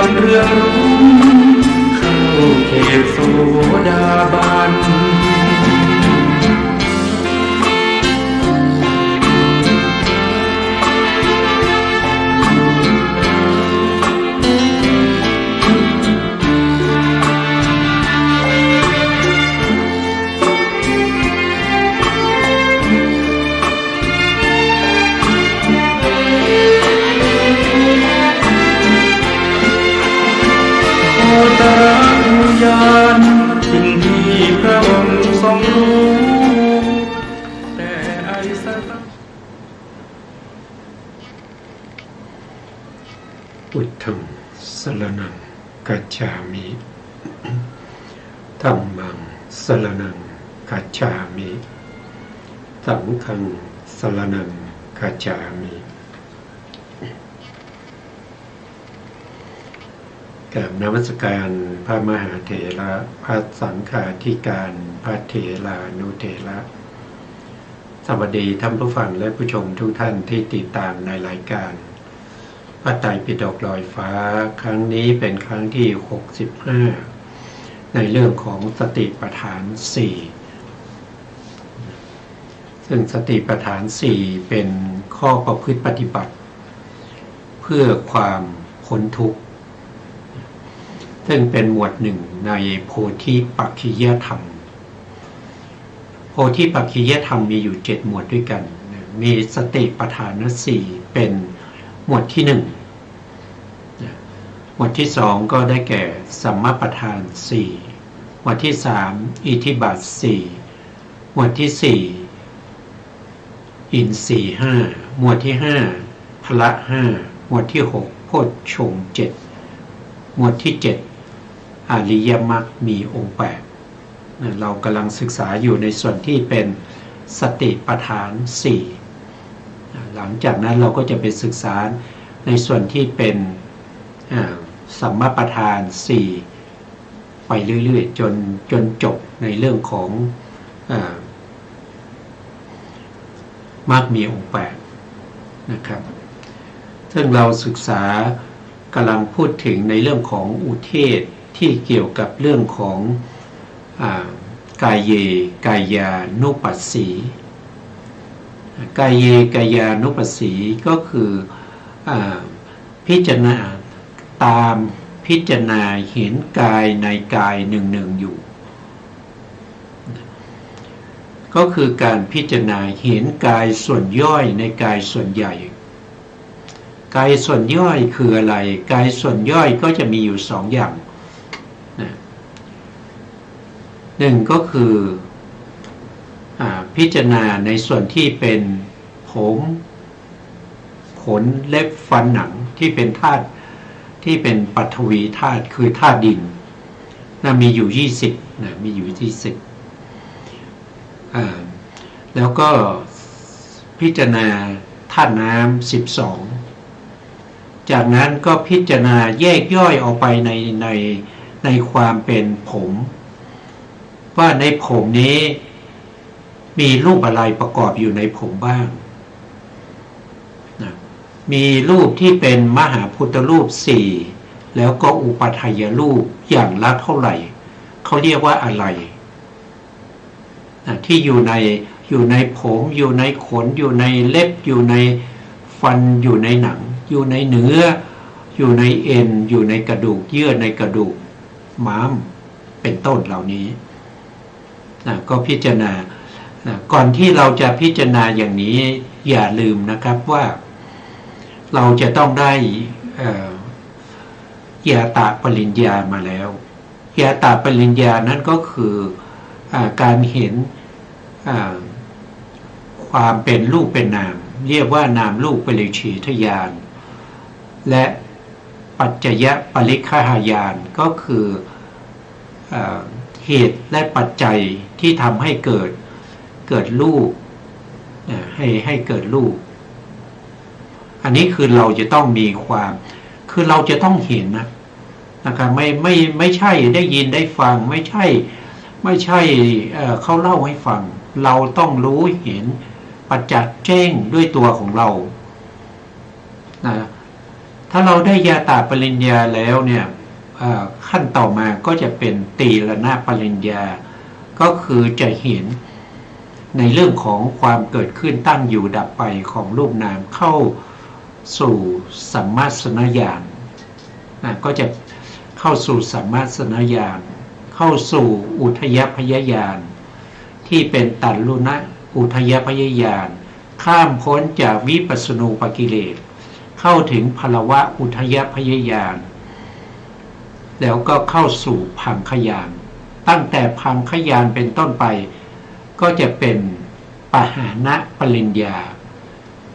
านเรืองรุ่งเข้าเขตโสดาบันตรัสญาณสิ่งที่พระองค์ทรงรู้แต่ไอสัตพุทธังสรณังคัจฉามิธัมมังสรณังคัจฉามิสังฆังสรณังคัจฉามิกราบนมัสการพระมหาเถระพระสังฆาธิการพระเถรานุเถระสวัสดีท่านผู้ฟังและผู้ชมทุกท่านที่ติดตามในรายการพระไตรปิฎกลอยฟ้าครั้งนี้เป็นครั้งที่65ในเรื่องของสติปัฏฐาน4ซึ่งสติปัฏฐาน4เป็นข้อประพฤติปฏิบัติเพื่อความพ้นทุกข์ซึ่งเป็นหมวดหนึ่งในโพธิปักขิยธรรมโพธิปักขิยธรรมมีอยู่7หมวดด้วยกันมีสติปัฏฐาน4เป็นหมวดที่1หมวดที่2ก็ได้แก่สัมมาปัฏฐาน4หมวดที่3อิทธิบาท4หมวดที่4อินทรีย์5หมวดที่5พละ5หมวดที่6โพชฌงค์7หมวดที่7อริยมรรคมีองค์8เรากำลังศึกษาอยู่ในส่วนที่เป็นสติปัฏฐาน4หลังจากนั้นเราก็จะไปศึกษาในส่วนที่เป็นสัมมาปัฏฐาน4ไปเรื่อยๆจนจบในเรื่องของมรรคมีองค์8นะครับซึ่งเราศึกษากำลังพูดถึงในเรื่องของอุเทศที่เกี่ยวกับเรื่องของกายเยกายานุปัสสีกายเยกายานุปัสสีก็คือพิจารณาตามพิจารณาเห็นกายในกายหนึ่งๆอยู่ก็คือการพิจารณาเห็นกายส่วนย่อยในกายส่วนใหญ่กายส่วนย่อยคืออะไรกายส่วนย่อยก็จะมีอยู่2อย่างหนึ่งก็คือพิจารณาในส่วนที่เป็นผมขนเล็บฟันหนังที่เป็นธาตุที่เป็นปฐวีธาตุคือธาตุดินมีอยู่20มีอยู่20แล้วก็พิจารณาธาตุน้ำ12จากนั้นก็พิจารณาแยกย่อยออกไปในความเป็นผมว่าในผมนี้มีรูปอะไรประกอบอยู่ในผมบ้างมีรูปที่เป็นมหาพุทธรูป4แล้วก็อุปาทัยรูปอย่างละเท่าไหร่เขาเรียกว่าอะไรที่อยู่ในผมอยู่ในขนอยู่ในเล็บอยู่ในฟันอยู่ในหนังอยู่ในเนื้ออยู่ในเอ็นอยู่ในกระดูกเยื่อในกระดูกม้ามเป็นต้นเหล่านี้ก็พิจารณาก่อนที่เราจะพิจารณาอย่างนี้อย่าลืมนะครับว่าเราจะต้องได้ยาตะปริญญามาแล้วยาตะปริญญานั้นก็คือการเห็นความเป็นรูปเป็นนามเรียกว่านามรูปปริฉีทญาณและปัจจยปริฆหญาณก็คือเหตุและปัจจัยที่ทำให้เกิดรูปให้เกิดรูปอันนี้คือเราจะต้องมีความคือเราจะต้องเห็นนะครับไม่ใช่ได้ยินได้ฟังไม่ใช่เขาเล่าให้ฟังเราต้องรู้เห็นประจักษ์แจ้งด้วยตัวของเรานะ ถ้าเราได้ยาตาปริญญาแล้วเนี่ยขั้นต่อมาก็จะเป็นตีรณปริญญาก็คือจะเห็นในเรื่องของความเกิดขึ้นตั้งอยู่ดับไปของรูปนามเข้าสู่สัมมาสนญาณก็จะเข้าสู่สัมมาสนญาณเข้าสู่อุทยพยญาณที่เป็นตัลลุณอุทยพยญาณข้ามพ้นจากวิปัสสนูปกิเลสเข้าถึงภลวะอุทยพยญาณแล้วก็เข้าสู่พังคญาณตั้งแต่พังคญาณเป็นต้นไปก็จะเป็นปหานะปริญญา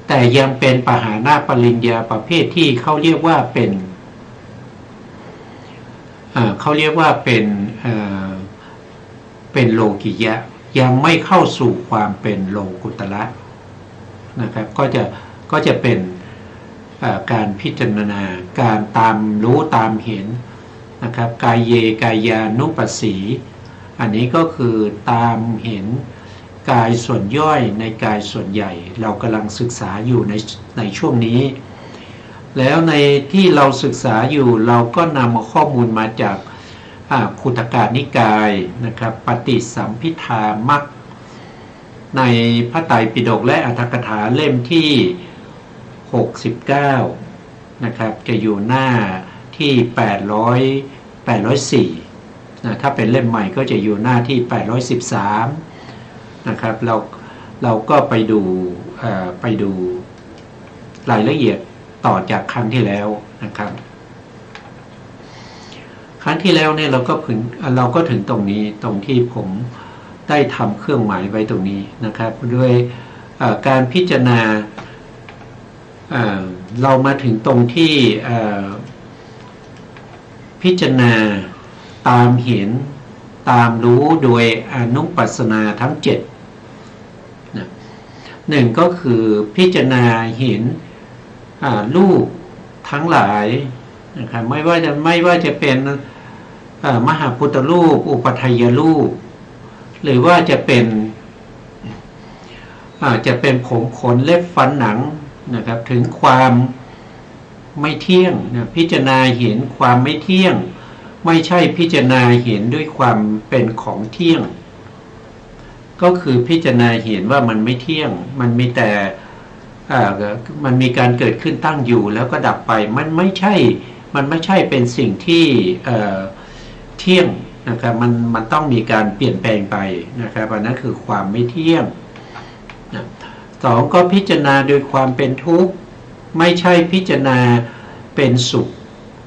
แต่ยังเป็นปหานะปริญญาประเภทที่เขาเรียกว่าเป็นโลกิยะยังไม่เข้าสู่ความเป็นโลกุตระนะครับก็จะเป็นการพิจารณาการตามรู้ตามเห็นนะครับกายเยกายานุปัสสีอันนี้ก็คือตามเห็นกายส่วนย่อยในกายส่วนใหญ่เรากำลังศึกษาอยู่ในช่วงนี้แล้วในที่เราศึกษาอยู่เราก็นำข้อมูลมาจากขุทกนิกายนะครับปฏิสัมภิทามัคในพระไตรปิฎกและอรรถกถาเล่มที่69นะครับจะอยู่หน้าที่804ถ้าเป็นเล่มใหม่ก็จะอยู่หน้าที่813นะครับเราก็ไปดูรายละเอียดต่อจากครั้งที่แล้วนะครับครั้งที่แล้วเนี่ยเราก็ถึงตรงนี้ตรงที่ผมได้ทำเครื่องหมายไว้ตรงนี้นะครับด้วยการพิจารณาเรามาถึงตรงที่พิจารณาตามเห็นตามรู้โดยอนุปัสสนาทั้ง7นะหนึ่งก็คือพิจารณาเห็นรูปทั้งหลายนะครับไม่ว่าจะเป็นมหาพุทธรูปอุปทัยรูปหรือว่าจะเป็นผมขนเล็บฟันหนังนะครับถึงความไม่เที่ยงนะพิจารณาเห็นความไม่เที่ยงไม่ใช่พิจารณาเห็นด้วยความเป็นของเที่ยงก็คือพิจารณาเห็นว่ามันไม่เที่ยงมันมีแต่มันมีการเกิดขึ้นตั้งอยู่แล้วก็ดับไปมันไม่ใช่เป็นสิ่งที่เที่ยงนะครับมันต้องมีการเปลี่ยนแปลงไปนะครับอันนั้นคือความไม่เที่ยงสองก็พิจารณาโดยความเป็นทุกข์ไม่ใช่พิจารณาเป็นสุข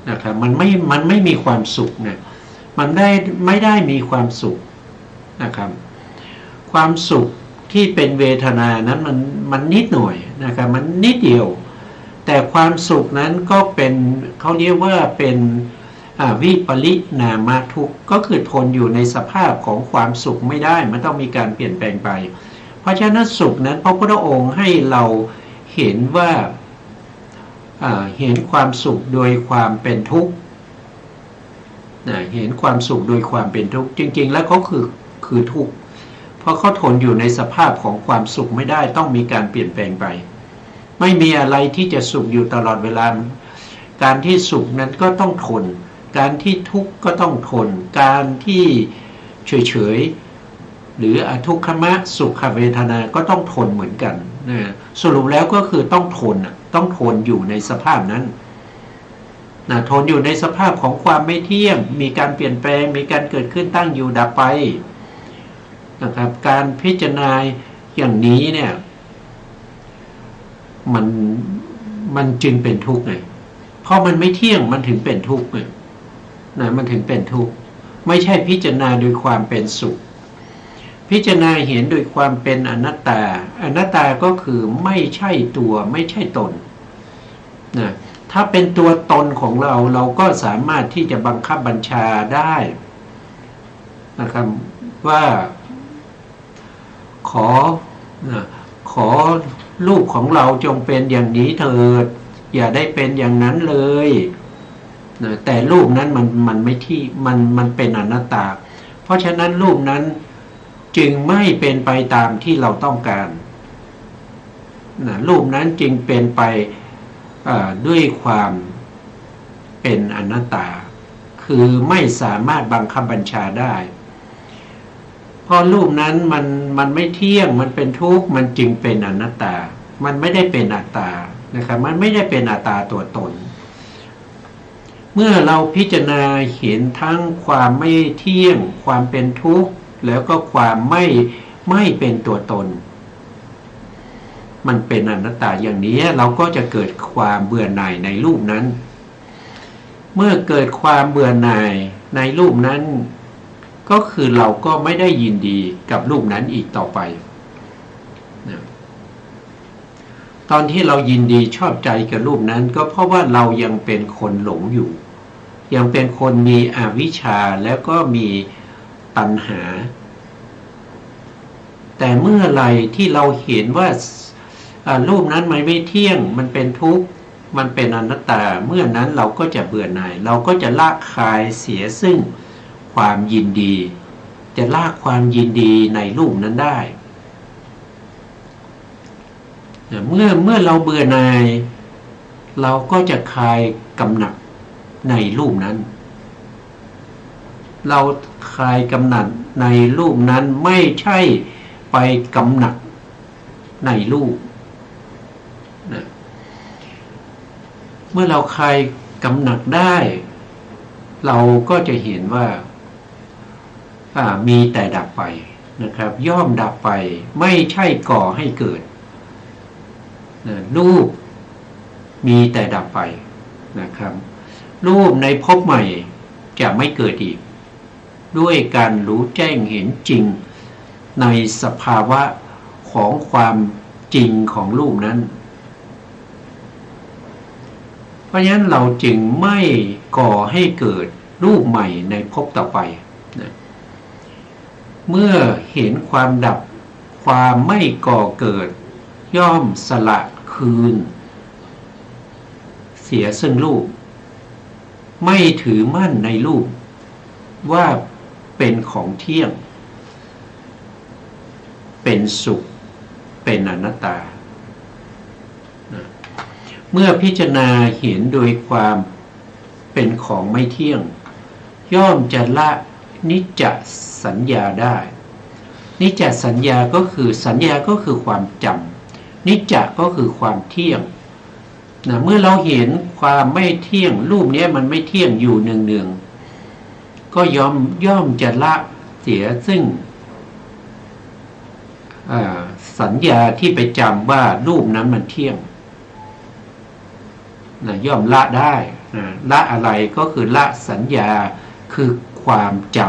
นะครับมันไม่มีความสุขเนี่ยมันไม่ได้มีความสุขนะครับความสุขที่เป็นเวทนานั้นมันนิดหน่อยนะครับมันนิดเดียวแต่ความสุขนั้นก็เป็นเขาเรียกว่าเป็นวิปริณามทุกข์ก็คือทนอยู่ในสภาพของความสุขไม่ได้มันต้องมีการเปลี่ยนแปลงไปเพราะฉะนั้นสุขนั้นพระพุทธองค์ให้เราเห็นว่าเห็นความสุขโดยความเป็นทุกข์เห็นความสุขโดยความเป็นทุกข์จริงๆแล้วเขาคือทุกข์เพราะเขาทนอยู่ในสภาพของความสุขไม่ได้ต้องมีการเปลี่ยนแปลงไปไม่มีอะไรที่จะสุขอยู่ตลอดเวลาการที่สุขนั้นก็ต้องทนการที่ทุกข์ก็ต้องทนการที่เฉยๆหรืออทุกขมะสุขเวทนาก็ต้องทนเหมือนกันนะสรุปแล้วก็คือต้องทนอยู่ในสภาพนั้นนะทนอยู่ในสภาพของความไม่เที่ยงมีการเปลี่ยนแปลงมีการเกิดขึ้นตั้งอยู่ดับไปนะครับการพิจารณาอย่างนี้เนี่ยมันจึงเป็นทุกข์ไงเพราะมันไม่เที่ยงมันถึงเป็นทุกข์ไงนะมันถึงเป็นทุกข์ไม่ใช่พิจารณาโดยความเป็นสุขพิจารณาเห็นโดยความเป็นอนัตตาอนัตตาก็คือไม่ใช่ตัวไม่ใช่ตนนะถ้าเป็นตัวตนของเราก็สามารถที่จะบังคับบัญชาได้นะครับว่าขอลูกของเราจงเป็นอย่างนี้เถิดอย่าได้เป็นอย่างนั้นเลยนะแต่รูปนั้นมันไม่ที่มันเป็นอนัตตาเพราะฉะนั้นรูปนั้นจึงไม่เป็นไปตามที่เราต้องการนะรูปนั้นจึงเป็นไปด้วยความ เป็นอนัตตาคือไม่สามารถบังคับบัญชาได้เพราะรูปนั้นมันไม่เที่ยงมันเป็นทุกข์มันจึงเป็นอนัตตามันไม่ได้เป็นอัตตานะครับมันไม่ได้เป็นอัตตาตัวตนเมื่อเราพิจารณาเห็นทั้งความไม่เที่ยงความเป็นทุกข์แล้วก็ความไม่เป็นตัวตนมันเป็นอนัตตาอย่างนี้เราก็จะเกิดความเบื่อหน่ายในรูปนั้นเมื่อเกิดความเบื่อหน่ายในรูปนั้นก็คือเราก็ไม่ได้ยินดีกับรูปนั้นอีกต่อไปนะตอนที่เรายินดีชอบใจกับรูปนั้นก็เพราะว่าเรายังเป็นคนหลงอยู่ยังเป็นคนมีอวิชชาแล้วก็มีตัณหาแต่เมื่อไหร่ที่เราเห็นว่ารูปนั้นมันไม่เที่ยงมันเป็นทุกข์มันเป็นอนัตตาเมื่อนั้นเราก็จะเบื่อหน่ายเราก็จะละคายเสียซึ่งความยินดีจะละความยินดีในรูปนั้นได้เมื่อเราเบื่อหน่ายเราก็จะคลายกำหนัดในรูปนั้นเราคลายกำหนัดในรูปนั้นไม่ใช่ไปกำหนัดในรูปนะเมื่อเราคลายกำหนัดได้เราก็จะเห็นว่ามีแต่ดับไปนะครับย่อมดับไปไม่ใช่ก่อให้เกิดรูปมีแต่ดับไปนะครับรูปในภพใหม่จะไม่เกิดอีกด้วยการรู้แจ้งเห็นจริงในสภาวะของความจริงของรูปนั้นเพราะฉะนั้นเราจึงไม่ก่อให้เกิดรูปใหม่ในภพต่อไปนะเมื่อเห็นความดับความไม่ก่อเกิดย่อมสละคืนเสียซึ่งรูปไม่ถือมั่นในรูปว่าเป็นของเที่ยงเป็นสุขเป็นอนัตตาเมื่อพิจารณาเห็นโดยความเป็นของไม่เที่ยงย่อมจะละนิจจสัญญาได้นิจจสัญญาก็คือสัญญาก็คือความจำนิจจก็คือความเที่ยงนะเมื่อเราเห็นความไม่เที่ยงรูปนี้มันไม่เที่ยงอยู่เนืองๆก็ย่อมจะละเสียซึ่งสัญญาที่ไปจำว่ารูปนั้นมันเที่ยงนะย่อมละได้นะละอะไรก็คือละสัญญาคือความจ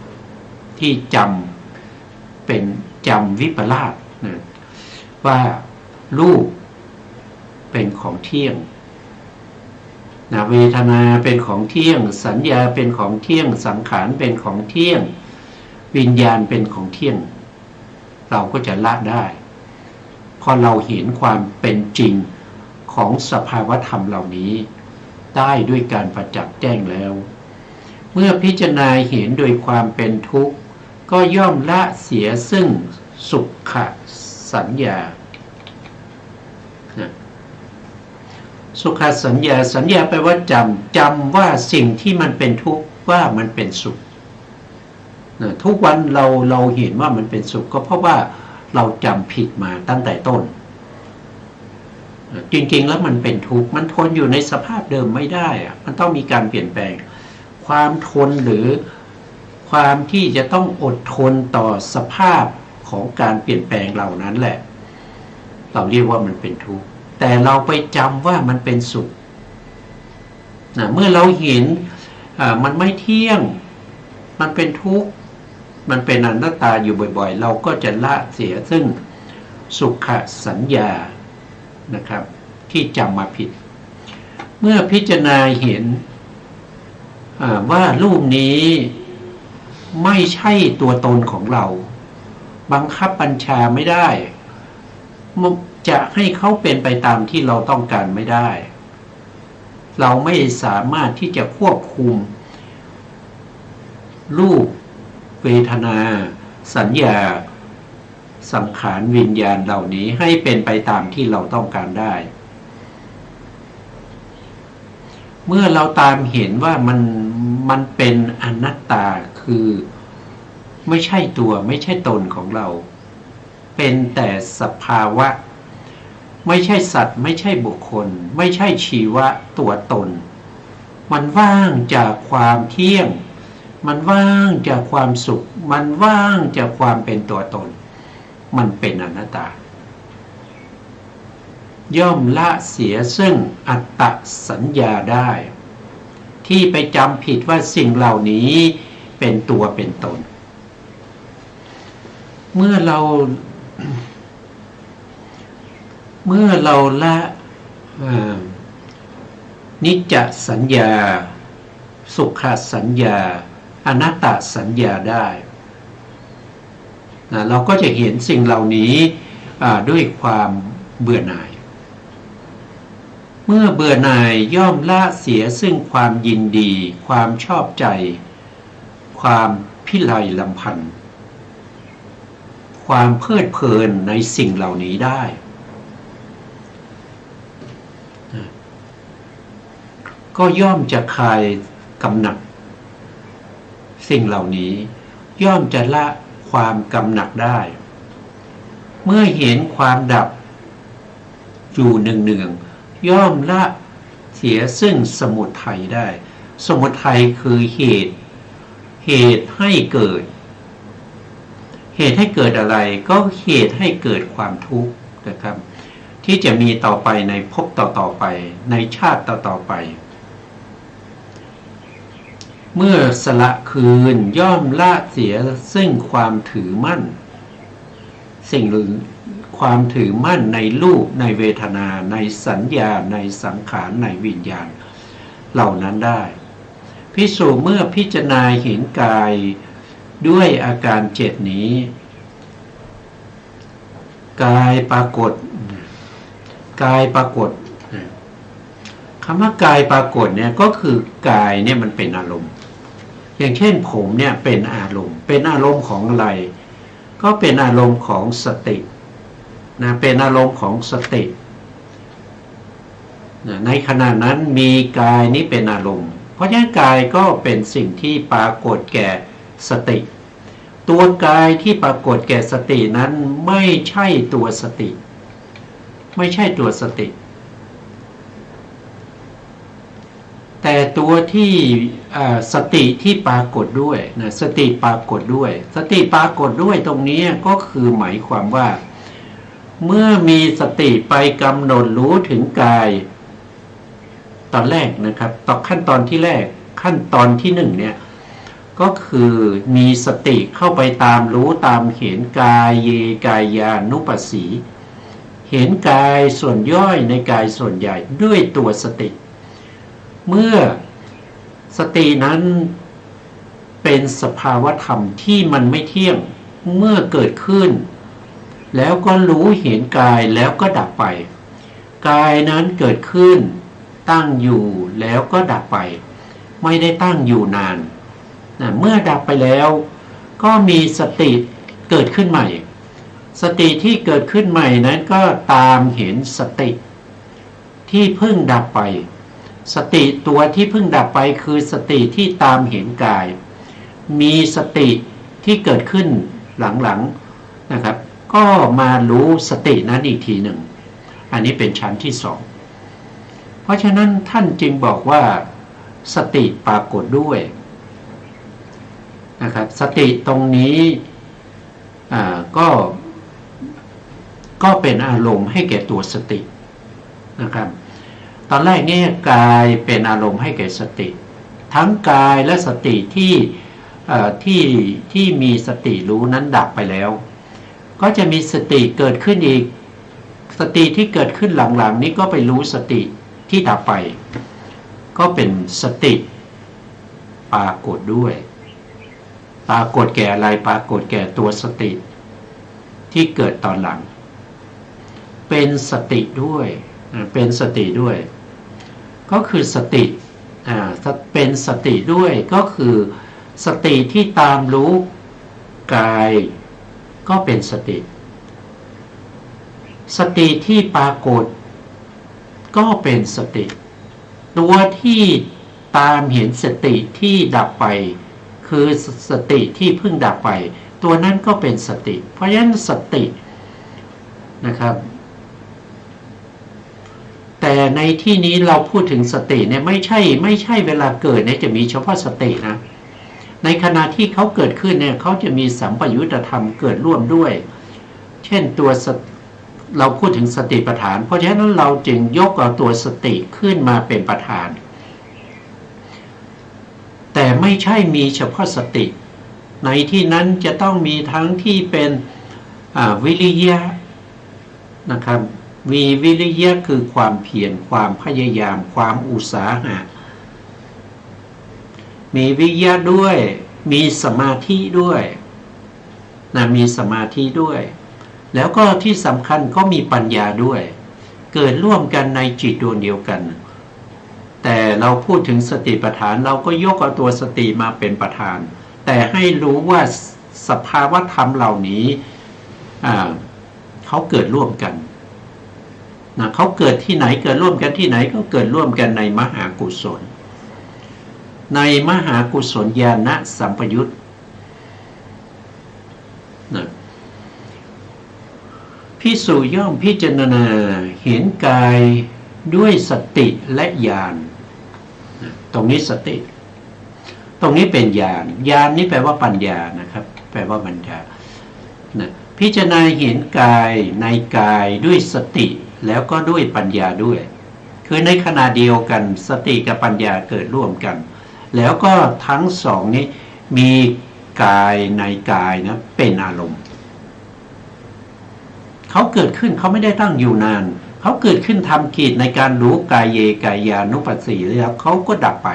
ำที่จำเป็นจำวิปลาสนะว่ารูปเป็นของเที่ยงนะเวทนาเป็นของเที่ยงสัญญาเป็นของเที่ยงสังขารเป็นของเที่ยงวิญญาณเป็นของเที่ยงเราก็จะละได้พอเราเห็นความเป็นจริงของสภาวธรรมเหล่านี้ได้ด้วยการประจักษ์แจ้งแล้วเมื่อพิจารณาเห็นโดยความเป็นทุกข์ก็ย่อมละเสียซึ่งสุขสัญญาสุขสัญญาสัญญาแปลว่าจำว่าสิ่งที่มันเป็นทุกข์ว่ามันเป็นสุขทุกวันเราเห็นว่ามันเป็นสุขก็เพราะว่าเราจำผิดมาตั้งแต่ต้นจริงๆแล้วมันเป็นทุกข์มันทนอยู่ในสภาพเดิมไม่ได้มันต้องมีการเปลี่ยนแปลงความทนหรือความที่จะต้องอดทนต่อสภาพของการเปลี่ยนแปลงเหล่านั้นแหละเราเรียกว่ามันเป็นทุกข์แต่เราไปจำว่ามันเป็นสุขเมื่อเราเห็นมันไม่เที่ยงมันเป็นทุกข์มันเป็นอนัตตาอยู่บ่อยๆเราก็จะละเสียซึ่งสุขสัญญานะครับที่จำมาผิดเมื่อพิจารณาเห็นว่ารูปนี้ไม่ใช่ตัวตนของเราบังคับบัญชาไม่ได้จะให้เขาเป็นไปตามที่เราต้องการไม่ได้เราไม่สามารถที่จะควบคุมรูปเวทนาสัญญาสังขารวิญญาณเหล่านี้ให้เป็นไปตามที่เราต้องการได้ เมื่อเราตามเห็นว่ามันเป็นอนัตตาคือไม่ใช่ตัวไม่ใช่ตนของเราเป็นแต่สภาวะไม่ใช่สัตว์ไม่ใช่บุคคลไม่ใช่ชีวะตัวตนมันว่างจากความเที่ยงมันว่างจากความสุขมันว่างจากความเป็นตัวตนมันเป็นอนัตตาย่อมละเสียซึ่งอัตตสัญญาได้ที่ไปจำผิดว่าสิ่งเหล่านี้เป็นตัวเป็นตนเมื่อเราละนิจจสัญญาสุขสัญญาอนัตตสัญญาได้นะเราก็จะเห็นสิ่งเหล่านี้ด้วยความเบื่อหน่ายเมื่อเบื่อหน่ายย่อมละเสียซึ่งความยินดีความชอบใจความพิไลลำพันธ์ความเพลิดเพลินในสิ่งเหล่านี้ได้ก็ย่อมจะคลายกำหนัดสิ่งเหล่านี้ย่อมจะละความกำหนัดได้เมื่อเห็นความดับอยู่เนืองๆย่อมละเสียซึ่งสมุทัยได้สมุทัยคือเหตุให้เกิดเหตุให้เกิดอะไรก็เหตุให้เกิดความทุกข์นะครับที่จะมีต่อไปในภพต่อๆไปในชาติต่อๆไปเมื่อสละคืนย่อมละเสียซึ่งความถือมั่นสิ่งความถือมั่นในรูปในเวทนาในสัญญาในสังขารในวิญญาณเหล่านั้นได้ภิกษุเมื่อพิจารณาเห็นกายด้วยอาการ7นี้กายปรากฏคำว่ากายปรากฏเนี่ยก็คือกายเนี่ยมันเป็นอารมณ์อย่างเช่นผมเนี่ยเป็นอารมณ์ของอะไรก็เป็นอารมณ์ของสตินะเป็นอารมณ์ของสตินะในขณะนั้นมีกายนี้เป็นอารมณ์เพราะฉะนั้นกายก็เป็นสิ่งที่ปรากฏแก่สติตัวกายที่ปรากฏแก่สตินั้นไม่ใช่ตัวสติไม่ใช่ตัวสติแต่ตัวที่สติที่ปรากฏด้วยนะสติปรากฏด้วยตรงนี้ก็คือหมายความว่าเมื่อมีสติไปกำหนดรู้ถึงกายตอนแรกนะครับต่อขั้นตอนที่แรกขั้นตอนที่1เนี่ยก็คือมีสติเข้าไปตามรู้ตามเห็นกายเยกายานุปัสสีเห็นกายส่วนย่อยในกายส่วนใหญ่ด้วยตัวสติเมื่อสตินั้นเป็นสภาวธรรมที่มันไม่เที่ยงเมื่อเกิดขึ้นแล้วก็รู้เห็นกายแล้วก็ดับไปกายนั้นเกิดขึ้นตั้งอยู่แล้วก็ดับไปไม่ได้ตั้งอยู่นานเมื่อดับไปแล้วก็มีสติเกิดขึ้นใหม่สติที่เกิดขึ้นใหม่นั้นก็ตามเห็นสติที่เพิ่งดับไปสติตัวที่เพิ่งดับไปคือสติที่ตามเห็นกายมีสติที่เกิดขึ้นหลังๆนะครับก็มารู้สตินั้นอีกทีหนึ่งอันนี้เป็นชั้นที่2เพราะฉะนั้นท่านจึงบอกว่าสติปรากฏด้วยนะครับสติตรงนี้ก็เป็นอารมณ์ให้แก่ตัวสตินะครับตอนแรกเนี่ยกายเป็นอารมณ์ให้แก่สติทั้งกายและสติที่มีสติรู้นั้นดับไปแล้วก็จะมีสติเกิดขึ้นอีกสติที่เกิดขึ้นหลังๆนี้ก็ไปรู้สติที่ดับไปก็เป็นสติปรากฏด้วยปรากฏแก่อะไรปรากฏแก่ตัวสติที่เกิดตอนหลังเป็นสติด้วยก็คือสติเป็นสติด้วยก็คือสติที่ตามรู้กายก็เป็นสติที่ปรากฏก็เป็นสติ ตัวที่ตามเห็นสติที่ดับไปคือสติที่เพิ่งดับไปตัวนั้นก็เป็นสติเพราะฉะนั้นสตินะครับแต่ในที่นี้เราพูดถึงสติเนี่ยไม่ใช่เวลาเกิดเนี่ยจะมีเฉพาะสตินะในขณะที่เขาเกิดขึ้นเนี่ยเขาจะมีสัมปยุตธรรมเกิดร่วมด้วยเช่นตัวเราพูดถึงสติปัฏฐานเพราะฉะนั้นเราจึงยกเอาตัวสติขึ้นมาเป็นประธานแต่ไม่ใช่มีเฉพาะสติในที่นั้นจะต้องมีทั้งที่เป็นวิริยะนะครับมีวิริยะคือความเพียรความพยายามความอุตสาหะมีวิริยะด้วยมีสมาธิด้วยนะมีสมาธิด้วยแล้วก็ที่สำคัญก็มีปัญญาด้วยเกิดร่วมกันในจิตดวงเดียวกันแต่เราพูดถึงสติปัฏฐานเราก็ยกเอาตัวสติมาเป็นประธานแต่ให้รู้ว่าสภาวะธรรมเหล่านี้เขาเกิดร่วมกันนะเขาเกิดที่ไหนเกิดร่วมกันที่ไหนก็เกิดร่วมกันในมหากุศลในมหากุศลญาณสัมปยุตนะภิกษุย่อมพิจารณาเห็นกายด้วยสติและญาณตรงนี้สติตรงนี้เป็นญาณญาณนี้แปลว่าปัญญานะครับแปลว่าปัญญานะพิจารณาเห็นกายในกายด้วยสติแล้วก็ด้วยปัญญาด้วยคือในขณะเดียวกันสติกับปัญญาเกิดร่วมกันแล้วก็ทั้งสองนี้มีกายในกายนะเป็นอารมณ์เขาเกิดขึ้นเขาไม่ได้ตั้งอยู่นานเขาเกิดขึ้นทำกิจในการรู้กายเยกายานุปัสสีแล้วเขาก็ดับไป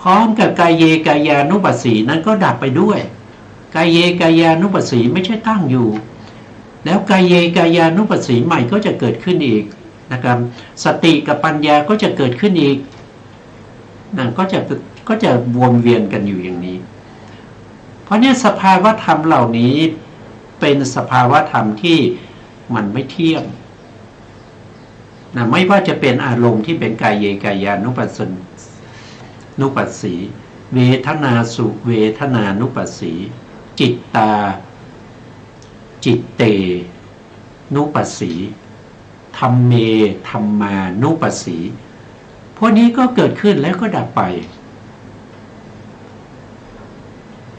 พร้อมกับกายเยกายานุปัสสีนั้นก็ดับไปด้วยกายเยกายานุปัสสีไม่ใช่ตั้งอยู่แล้วกายเยกายานุปัสสีใหม่ก็จะเกิดขึ้นอีกนะครับสติกับปัญญาก็จะเกิดขึ้นอีกนั่นก็จะวนเวียนกันอยู่อย่างนี้เพราะเนี่ยสภาวะธรรมเหล่านี้เป็นสภาวะธรรมที่มันไม่เที่ยงนะไม่ว่าจะเป็นอารมณ์ที่เป็นกายเยกายานุปัสสีเวทนาสุเวทนานุปัสสีจิตตาจิตเตนุปัสสีธัมเมธัมมานุปัสสีพวกนี้ก็เกิดขึ้นแล้วก็ดับไป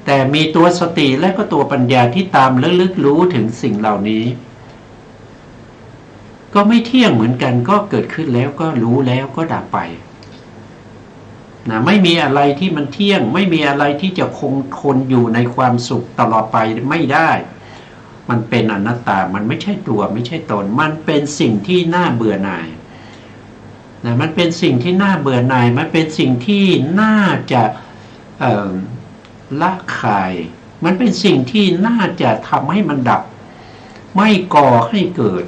แต่มีตัวสติและก็ตัวปัญญาที่ตามระลึกรู้ถึงสิ่งเหล่านี้ก็ไม่เที่ยงเหมือนกันก็เกิดขึ้นแล้วก็รู้แล้วก็ดับไปนะไม่มีอะไรที่มันเที่ยงไม่มีอะไรที่จะคงทนอยู่ในความสุขตลอดไปไม่ได้มันเป็นอนัตตามันไม่ใช่ตัวไม่ใช่ตนมันเป็นสิ่งที่น่าเบื่อหน่ายนะมันเป็นสิ่งที่น่าเบื่อหน่ายมันเป็นสิ่งที่น่าจะละคายมันเป็นสิ่งที่น่าจะทำให้มันดับไม่ก่อให้เกิด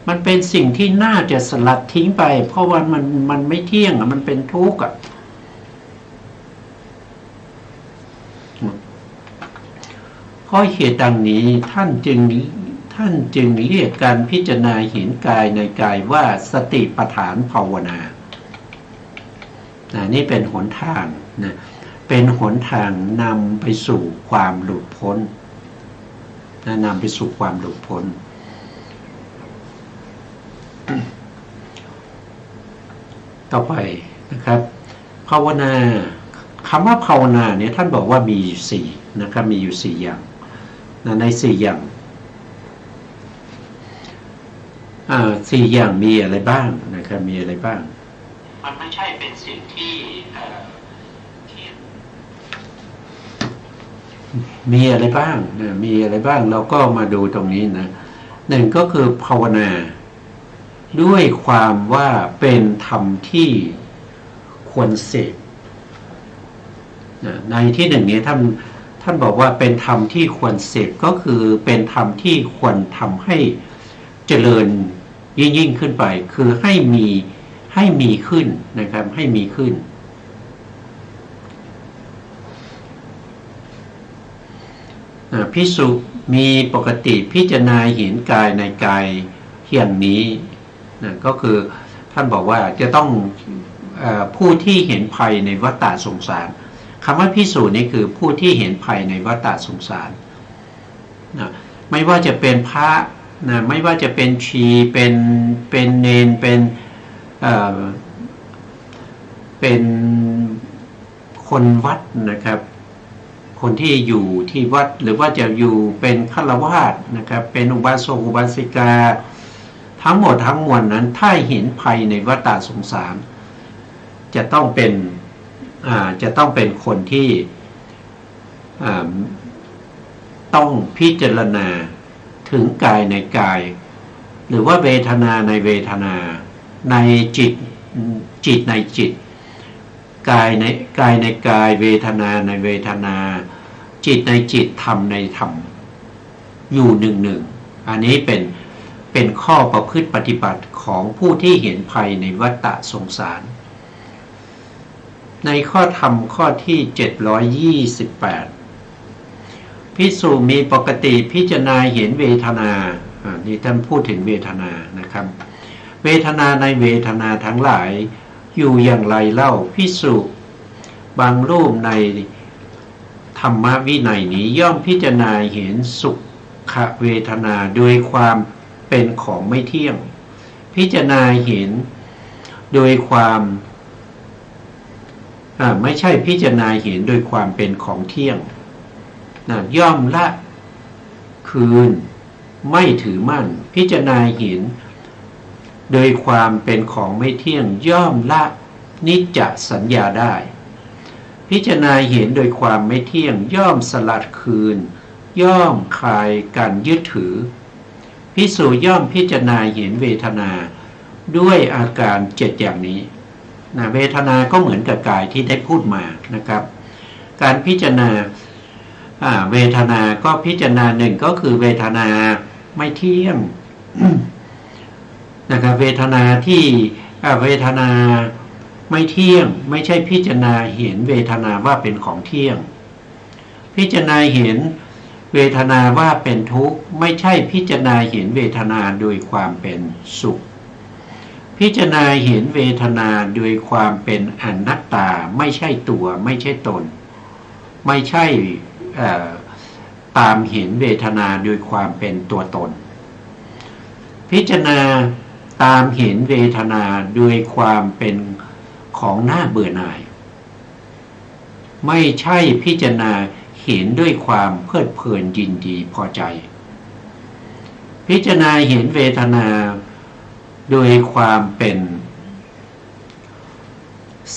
มันเป็นสิ่งที่น่าจะสลัดทิ้งไปเพราะว่ามันไม่เที่ยงมันเป็นทุกข์เพราะเหตุดังนี้ท่านจึงเรียกการพิจารณาเห็นกายในกายว่าสติปัฏฐานภาวนานี่เป็นหนทางนะเป็นหนทางนำไปสู่ความหลุดพ้นนำไปสู่ความหลุดพ้นต่อไปนะครับภาวนาคำว่าภาวนาเนี่ยท่านบอกว่ามีอยู่สี่นะครับมีอยู่สี่อย่างในสี่อย่างสี่อย่างมีอะไรบ้างนะครับมีอะไรบ้างมันไม่ใช่เป็นสิ่งที่มีอะไรบ้างมีอะไรบ้างเราก็มาดูตรงนี้นะหนึ่งก็คือภาวนาด้วยความว่าเป็นธรรมที่ควรเสพในที่หนึ่งนี้ท่านบอกว่าเป็นธรรมที่ควรเสพก็คือเป็นธรรมที่ควรทำให้เจริญยิ่งขึ้นไปคือให้มีขึ้นนะครับให้มีขึ้นภิกษุมีปกติพิจารณาเห็นกายในกายอย่างนี้นะก็คือท่านบอกว่าจะต้อง ผู้ที่เห็นภัยในวัฏฏะสงสารคำว่าภิกษุนี่คือผู้ที่เห็นภัยในวัฏฏะสงสารนะไม่ว่าจะเป็นพระนะไม่ว่าจะเป็นชีเป็นเนนเป็นคนวัดนะครับคนที่อยู่ที่วัดหรือว่าจะอยู่เป็นฆราวาสนะครับเป็นอุบาสกอุบาสิกาทั้งหมดทั้งมวลนั้นถ้าเห็นภัยในวัฏฏะสงสารจะต้องเป็นคนที่ต้องพิจารณาถึงกายในกายหรือว่าเวทนาในเวทนาในจิตในจิตกายในกายเวทนาในเวทนาจิตในจิตธรรมในธรรมอยู่หนึ่งอันนี้เป็นข้อประพฤติปฏิบัติของผู้ที่เห็นภัยในวัฏฏะสงสารในข้อธรรมข้อที่728ภิกษุมีปกติพิจารณาเห็นเวทนานี่ท่านพูดถึงเวทนานะครับเวทนาในเวทนาทั้งหลายอยู่อย่างไรเล่าภิกษุบางรูปในธรรมวินัยนี้ย่อมพิจารณาเห็นสุขเวทนาโดยความเป็นของไม่เที่ยงพิจารณาเห็นโดยความไม่ใช่พิจารณาเห็นโดยความเป็นของเที่ยงย่อมละคืนไม่ถือมั่นพิจารณาเห็นโดยความเป็นของไม่เที่ยงย่อมละนิจจสัญญาได้พิจารณาเห็นโดยความไม่เที่ยงย่อมสลัดคืนย่อมคลายการยึดถือภิกษุย่อมพิจารณาเห็นเวทนาด้วยอาการ7อย่างนี้นะเวทนาก็เหมือนกับกายที่ได้พูดมานะครับการพิจารณาเวทนาก็พิจารณาหนึ่งก็คือเวทนาไม่เที่ยง นะครับเวทนาที่เวทนาไม่เที่ยงไม่ใช่พิจารณาเห็นเวทนาว่าเป็นของเที่ยงพิจารณาเห็นเวทนาว่าเป็นทุกข์ไม่ใช่พิจารณาเห็นเวทนาโดยความเป็นสุขพิจารณาเห็นเวทนาโดยความเป็นอนัตตาไม่ใช่ตัวไม่ใช่ตนไม่ใช่ตามเห็นเวทนาโดยความเป็นตัวตนพิจารณาตามเห็นเวทนาโดยความเป็นของน่าเบื่อหน่ายไม่ใช่พิจารณาเห็นด้วยความเพลิดเพลินยินดีพอใจพิจารณาเห็นเวทนาโดยความเป็น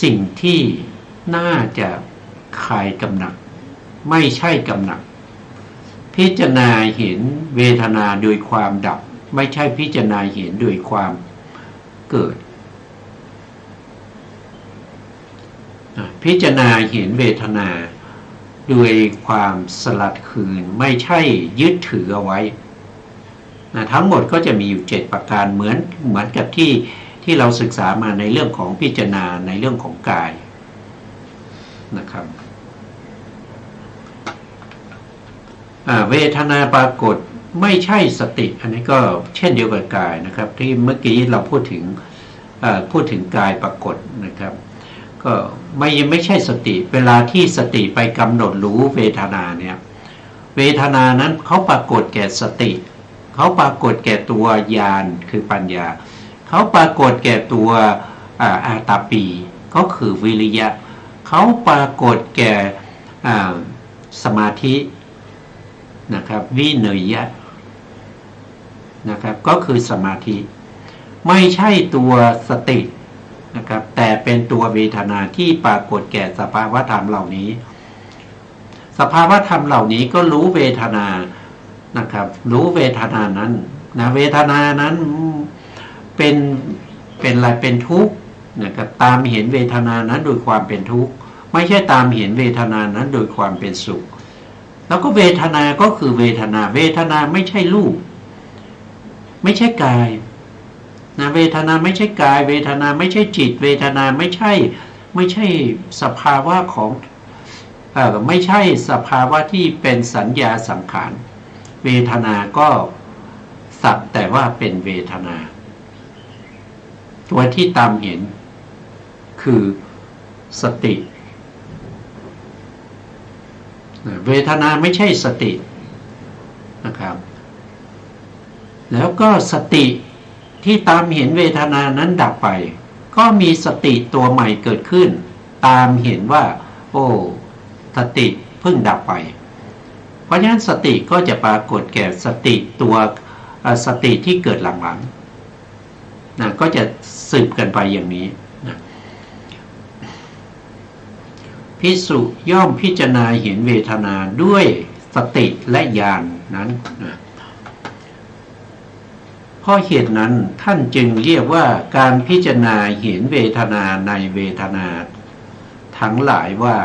สิ่งที่น่าจะคลายกำหนัดไม่ใช่กำหนัดพิจารณาเห็นเวทนาโดยความดับไม่ใช่พิจารณาเห็นโดยความเกิดพิจารณาเห็นเวทนาโดยความสลัดคืนไม่ใช่ยึดถือเอาไว้ทั้งหมดก็จะมีอยู่7ประการเหมือนกับที่เราศึกษามาในเรื่องของพิจารณาในเรื่องของกายนะครับเวทนาปรากฏไม่ใช่สติอันนี้ก็เช่นเดียวกับกายนะครับที่เมื่อกี้เราพูดถึงกายปรากฏนะครับก็ไม่ใช่สติเวลาที่สติไปกำหนดรู้เวทนาเนี่ยเวทนานั้นเขาปรากฏแก่สติเขาปรากฏแก่ตัวญาณคือปัญญาเขาปรากฏแก่ตัวอาตาปีก็คือวิริยะเขาปรากฏแก่สมาธินะครับวิเนยยะนะครับก็คือสมาธิไม่ใช่ตัวสตินะครับแต่เป็นตัวเวทนาที่ปรากฏแก่สภาวธรรมเหล่านี้สภาวธรรมเหล่านี้ก็รู้เวทนานะครับรู้เวทนานั้นนะเวทนานั้นเป็นอะไรเป็นทุกข์นะครับตามเห็นเวทนานั้นโดยความเป็นทุกข์ไม่ใช่ตามเห็นเวทนานั้นโดยความเป็นสุขแล้วก็เวทนาก็คือเวทนาไม่ใช่รูปไม่ใช่กายนะเวทนาไม่ใช่กายเวทนาไม่ใช่จิตเวทนาไม่ใช่สภาวะของไม่ใช่สภาวะที่เป็นสัญญาสังขารเวทนาก็สักแต่ว่าเป็นเวทนาตัวที่ตามเห็น คือสติเวทนาไม่ใช่สตินะครับแล้วก็สติที่ตามเห็นเวทนานั้นดับไปก็มีสติตัวใหม่เกิดขึ้นตามเห็นว่าโอ้สติเพิ่งดับไปเพราะฉะนั้นสติก็จะปรากฏแก่สติตัวสติที่เกิดหลังๆนะก็จะสืบกันไปอย่างนี้นะภิกษุย่อมพิจารณาเห็นเวทนาด้วยสติและญาณนั้นนะเพราะเหตุนั้นท่านจึงเรียกว่าการพิจารณาเห็นเวทนาในเวทนาทั้งหลายว่า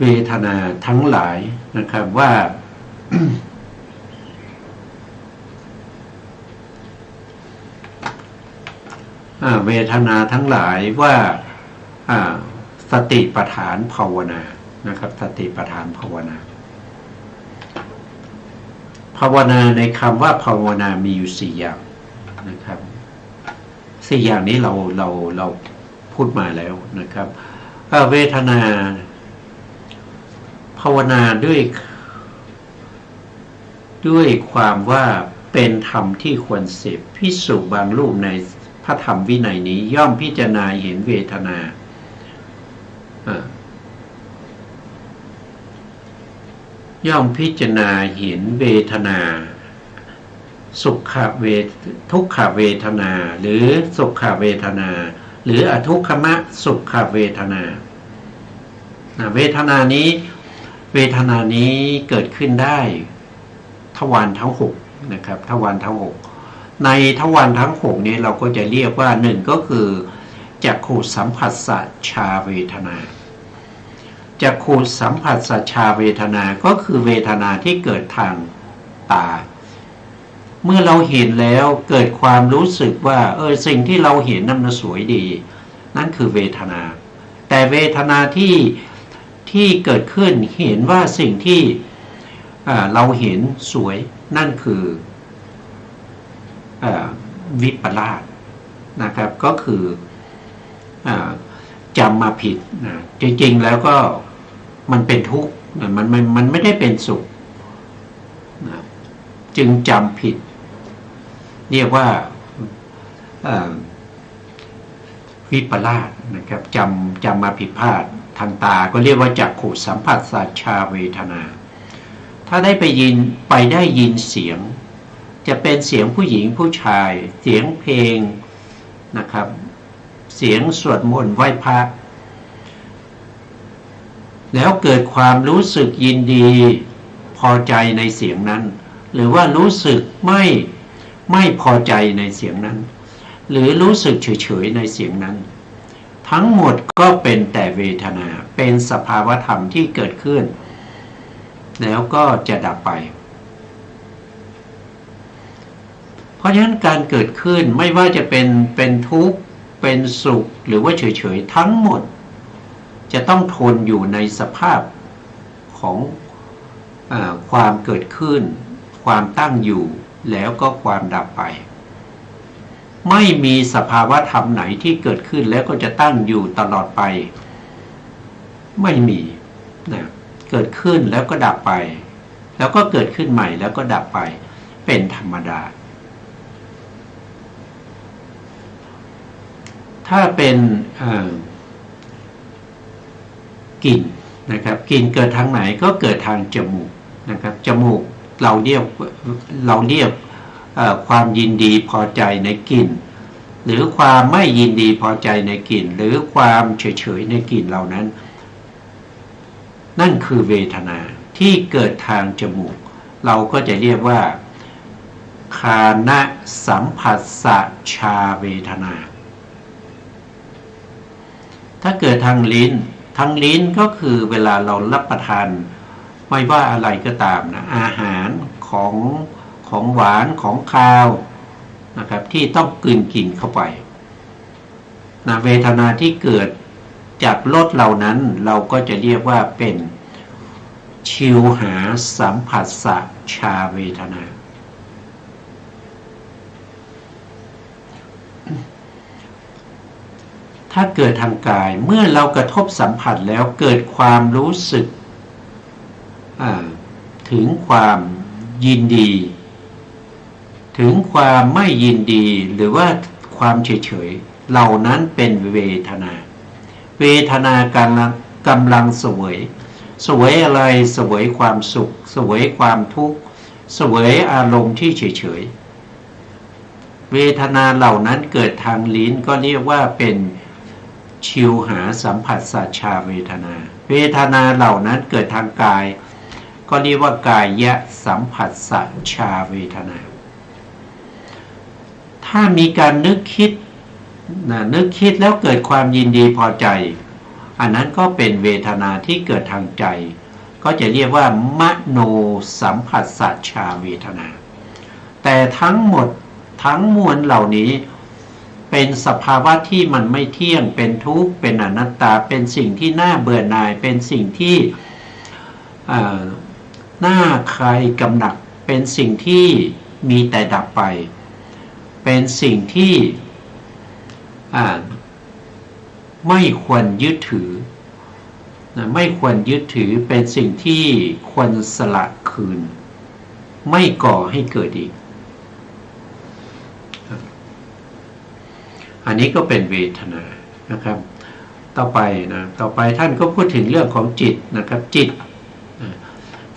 เวทนาทั้งหลายนะครับว่า เวทนาทั้งหลายว่าสติปัฏฐานภาวนานะครับสติปัฏฐานภาวนาภาวนาในคำว่าภาวนามีอยู่4อย่างนะครับ4อย่างนี้เราพูดมาแล้วนะครับเวทนาภาวนาด้วยความว่าเป็นธรรมที่ควรเสพภิกษุบางรูปในพระธรรมวินัยนี้ย่อมพิจารณาเห็นเวทนาย่อมพิจารณาเห็นเวทนาสุขทุกขเวทนาหรือสุขเวทนาหรืออทุกขมสุขเวทนาเวทนานี้เกิดขึ้นได้ทวารทั้ง6นะครับทวารทั้ง6ในทวารทั้ง6นี้เราก็จะเรียกว่า1ก็คือจักขุสัมผัสสชาเวทนาจักขุสัมผัสสชาเวทนาก็คือเวทนาที่เกิดทางตาเมื่อเราเห็นแล้วเกิดความรู้สึกว่าสิ่งที่เราเห็นนั้นสวยดีนั่นคือเวทนาแต่เวทนาที่เกิดขึ้นเห็นว่าสิ่งที่เราเห็นสวยนั่นคือวิปลาสนะครับก็คือจำมาผิดนะจริงๆแล้วก็มันเป็นทุกข์มันไม่ได้เป็นสุขนะจึงจำผิดเรียกว่าวิปลาสนะครับจำมาผิดพลาดทางตาก็เรียกว่าจักขุสัมผัสสชาเวทนาถ้าได้ไปได้ยินเสียงจะเป็นเสียงผู้หญิงผู้ชายเสียงเพลงนะครับเสียงสวดมนต์ไหว้พระแล้วเกิดความรู้สึกยินดีพอใจในเสียงนั้นหรือว่ารู้สึกไม่พอใจในเสียงนั้นหรือรู้สึกเฉยๆในเสียงนั้นทั้งหมดก็เป็นแต่เวทนาเป็นสภาวธรรมที่เกิดขึ้นแล้วก็จะดับไปเพราะฉะนั้นการเกิดขึ้นไม่ว่าจะเป็นทุกข์เป็นสุขหรือว่าเฉยๆทั้งหมดจะต้องทนอยู่ในสภาพของความเกิดขึ้นความตั้งอยู่แล้วก็ความดับไปไม่มีสภาวะธรรมไหนที่เกิดขึ้นแล้วก็จะตั้งอยู่ตลอดไปไม่มีนะเกิดขึ้นแล้วก็ดับไปแล้วก็เกิดขึ้นใหม่แล้วก็ดับไปเป็นธรรมดาถ้าเป็นกลิ่นนะครับกลิ่นเกิดทางไหนก็เกิดทางจมูกนะครับจมูกเราเรียกความยินดีพอใจในกลิ่นหรือความไม่ยินดีพอใจในกลิ่นหรือความเฉยๆในกลิ่นเหล่านั้นนั่นคือเวทนาที่เกิดทางจมูกเราก็จะเรียกว่าคานะสัมผัสสชาเวทนาถ้าเกิดทางลิ้นก็คือเวลาเรารับประทานไม่ว่าอะไรก็ตามนะอาหารของหวานของคาวนะครับที่ต้องกลืนกินเข้าไปนะเวทนาที่เกิดจากรสเหล่านั้นเราก็จะเรียกว่าเป็นชิวหาสัมผัสสชาเวทนา ถ้าเกิดทางกายเมื่อเรากระทบสัมผัสแล้วเกิดความรู้สึกถึงความยินดีถึงความไม่ยินดีหรือว่าความเฉยๆเหล่านั้นเป็นเวทนาเวทนากำลังเสวยอะไรเสวยความสุขเสวยความทุกข์เสวยอารมณ์ที่เฉยๆเวทนาเหล่านั้นเกิดทางลิ้นก็เรียกว่าเป็นชิวหาสัมผัสสัจฉาเวทนาเวทนาเหล่านั้นเกิดทางกายก็เรียกว่ากายะสัมผัสสัจฉาเวทนาถ้ามีการนึกคิดแล้วเกิดความยินดีพอใจอันนั้นก็เป็นเวทนาที่เกิดทางใจก็จะเรียกว่ามโนสัมผัสสัจฉาเวทนาแต่ทั้งหมดทั้งมวลเหล่านี้เป็นสภาวะที่มันไม่เที่ยงเป็นทุกข์เป็นอนัตตาเป็นสิ่งที่น่าเบื่อหน่ายเป็นสิ่งที่น่าคลายกำหนัดเป็นสิ่งที่มีแต่ดับไปเป็นสิ่งที่ไม่ควรยึดถือไม่ควรยึดถือเป็นสิ่งที่ควรสละคืนไม่ก่อให้เกิดอีกอันนี้ก็เป็นเวทนานะครับต่อไปท่านก็พูดถึงเรื่องของจิตนะครับจิต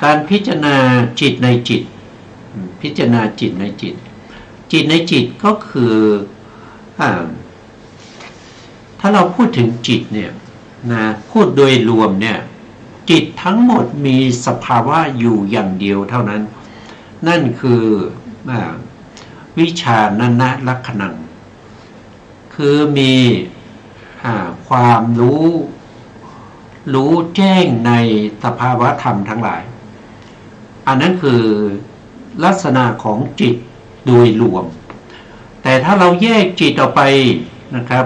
การพิจารณาจิตในจิตพิจารณาจิตในจิตจิตในจิตก็คือถ้าเราพูดถึงจิตเนี่ยนะพูดโดยรวมเนี่ยจิตทั้งหมดมีสภาวะอยู่อย่างเดียวเท่านั้นนั่นคือวิชานันนะลักขณังคือมีความรู้แจ้งในสภาวะธรรมทั้งหลายอันนั้นคือลักษณะของจิตโดยรวมแต่ถ้าเราแยกจิตออกไปนะครับ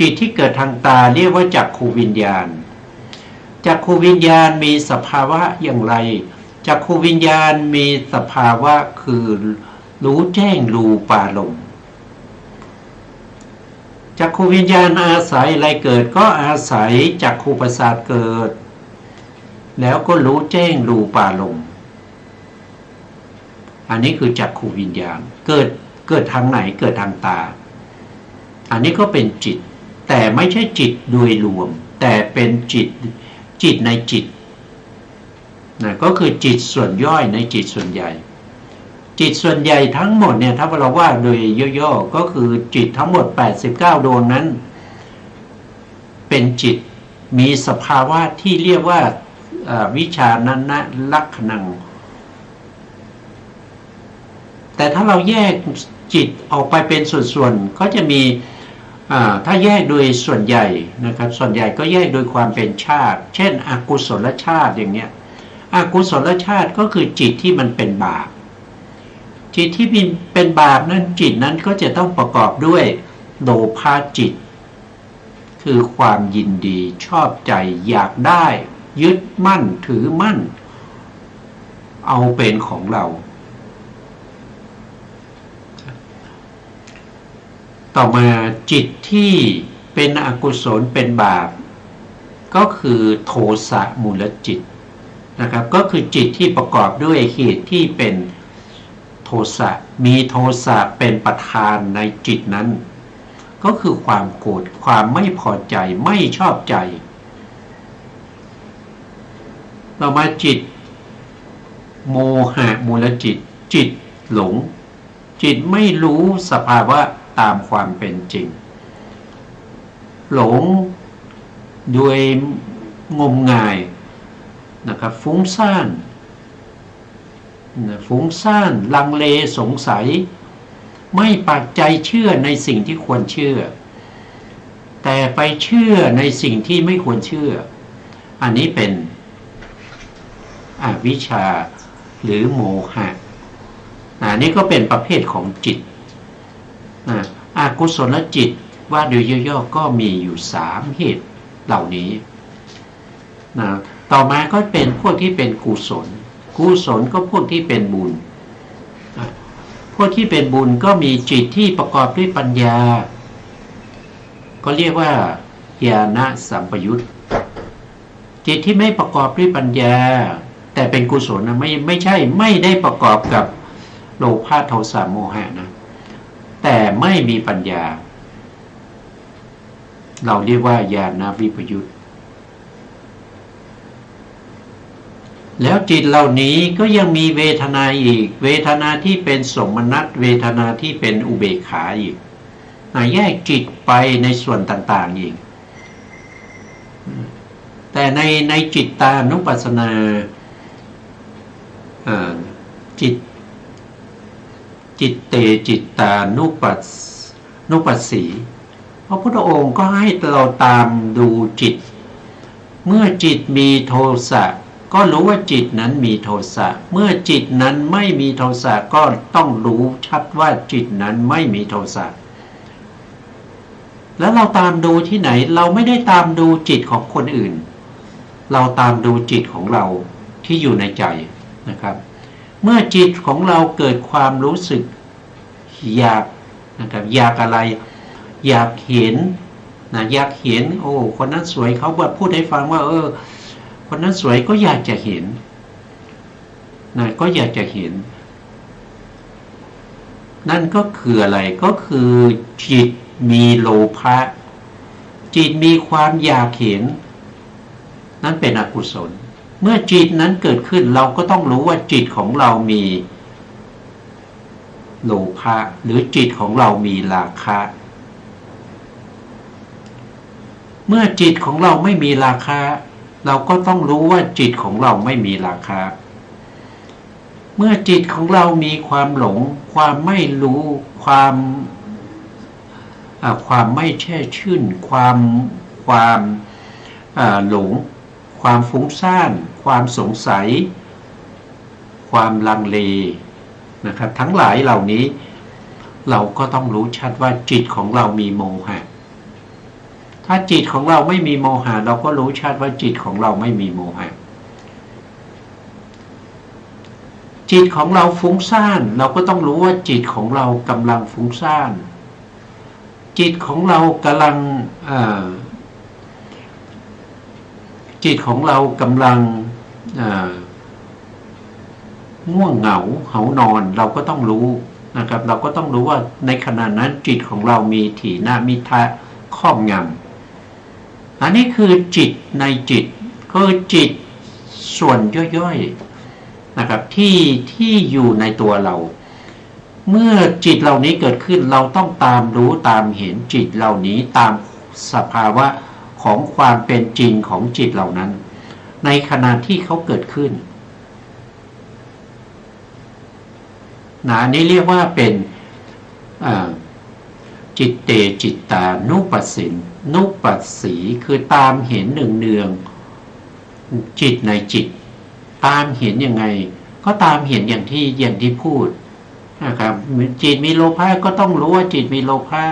จิตที่เกิดทางตาเรียกว่าจักขุวิญญาณจักขุวิญญาณมีสภาวะอย่างไรจักขุวิญญาณมีสภาวะคือรู้แจ้งรูปารมณ์จักขุวิญญาณอาศัยอะไรเกิดก็อาศัยจักขุประสาทเกิดแล้วก็รู้แจ้งรูปารมณ์อันนี้คือจักขุวิญญาณเกิดทางไหนเกิดทางตาอันนี้ก็เป็นจิตแต่ไม่ใช่จิตโดยรวมแต่เป็นจิตในจิตนะก็คือจิตส่วนย่อยในจิตส่วนใหญ่จิตส่วนใหญ่ทั้งหมดเนี่ยถ้าเราว่าโดยย่อๆก็คือจิตทั้งหมด89ดวงนั้นเป็นจิตมีสภาวะที่เรียกว่าวิชานันนะลักขณังแต่ถ้าเราแยกจิตออกไปเป็นส่วนๆก็จะมีถ้าแยกโดยส่วนใหญ่นะครับส่วนใหญ่ก็แยกโดยความเป็นชาติเช่นอกุศลชาติอย่างเนี้ยอกุศลชาติก็คือจิตที่มันเป็นบาปจิตที่เป็นบาปนั้นจิตนั้นก็จะต้องประกอบด้วยโลภะจิตคือความยินดีชอบใจอยากได้ยึดมั่นถือมั่นเอาเป็นของเราต่อมาจิตที่เป็นอกุศลเป็นบาปก็คือโทสะมูลจิตนะครับก็คือจิตที่ประกอบด้วยเหตุที่เป็นโทสะมีโทสะเป็นประธานในจิตนั้นก็คือความโกรธความไม่พอใจไม่ชอบใจต่อมาจิตโมหะมูลจิตจิตหลงจิตไม่รู้สภาวะตามความเป็นจริงหลงโดยงมงายนะครับฟุ้งซ่านลังเลสงสัยไม่ปักใจเชื่อในสิ่งที่ควรเชื่อแต่ไปเชื่อในสิ่งที่ไม่ควรเชื่ออันนี้เป็นอวิชชาหรือโมหะอันนี้ก็เป็นประเภทของจิตอกุศลจิตว่าโดยย่อๆก็มีอยู่3เหตุเหล่านี้ต่อมาก็เป็นพวกที่เป็นกุศลก็พวกที่เป็นบุญพวกที่เป็นบุญก็มีจิตที่ประกอบด้วยปัญญาก็เรียกว่า ญาณสัมปยุตจิตที่ไม่ประกอบด้วยปัญญาแต่เป็นกุศลนะไม่ใช่ไม่ได้ประกอบกับโลภะโทสะโมหะนะแต่ไม่มีปัญญาเราเรียกว่าญาณวิปยุตแล้วจิตเหล่านี้ก็ยังมีเวทนาอีกเวทนาที่เป็นสมนัตเวทนาที่เป็นอุเบกขาอีกแยกจิตไปในส่วนต่างๆอีกแต่ในจิตตานุปัสสนาจิตเตจิตตานุปัสสีพระพุทธองค์ก็ให้เราตามดูจิตเมื่อจิตมีโทสะก็รู้ว่าจิตนั้นมีโทสะเมื่อจิตนั้นไม่มีโทสะก็ต้องรู้ชัดว่าจิตนั้นไม่มีโทสะแล้วเราตามดูที่ไหนเราไม่ได้ตามดูจิตของคนอื่นเราตามดูจิตของเราที่อยู่ในใจนะครับเมื่อจิตของเราเกิดความรู้สึกอยากนะครับอยากอะไรอยากเห็นนะอยากเห็นโอ้คนนั้นสวยเขาพูดให้ฟังว่าคนนั้นสวยก็อยากจะเห็นนะก็อยากจะเห็นนั่นก็คืออะไรก็คือจิตมีโลภะจิตมีความอยากเห็นนั่นเป็นอกุศลเมื่อจิตนั้นเกิดขึ้นเราก็ต้องรู้ว่าจิตของเรามีโลภะหรือจิตของเรามีราคะเมื่อจิตของเราไม่มีราคะเราก็ต้องรู้ว่าจิตของเราไม่มีราคะเมื่อจิตของเรามีความหลงความไม่รู้ความไม่แช่ชื่นความหลงความฟุ้งซ่านความสงสัยความลังเลนะครับทั้งหลายเหล่านี้เราก็ต้องรู้ชัดว่าจิตของเรามีโมหะถ้าจิตของเราไม่มีโมหะเราก็รู้ชัดว่าจิตของเราไม่มีโมหะจิตของเราฟุ้งซ่านเราก็ต้องรู้ว่าจิตของเรากำลังฟุ้งซ่านจิตของเรากำลังจิตของเรากำลังง่วงเหงาเหานอนเราก็ต้องรู้นะครับเราก็ต้องรู้ว่าในขณะนั้นจิตของเรามีถีนมิทะครอบงำอันนี้คือจิตในจิตคือจิตส่วนย่อยๆนะครับที่อยู่ในตัวเราเมื่อจิตเหล่านี้เกิดขึ้นเราต้องตามรู้ตามเห็นจิตเหล่านี้ตามสภาวะของความเป็นจริงของจิตเหล่านั้นในขณะที่เขาเกิดขึ้นนี่เรียกว่าเป็นจิตเตจิตตานุปัสสินนุปัสสีคือตามเห็นเนืองๆจิตในจิตตามเห็นยังไงก็ตามเห็นอย่างที่พูดนะครับจิตมีโลภะก็ต้องรู้ว่าจิตมีโลภะ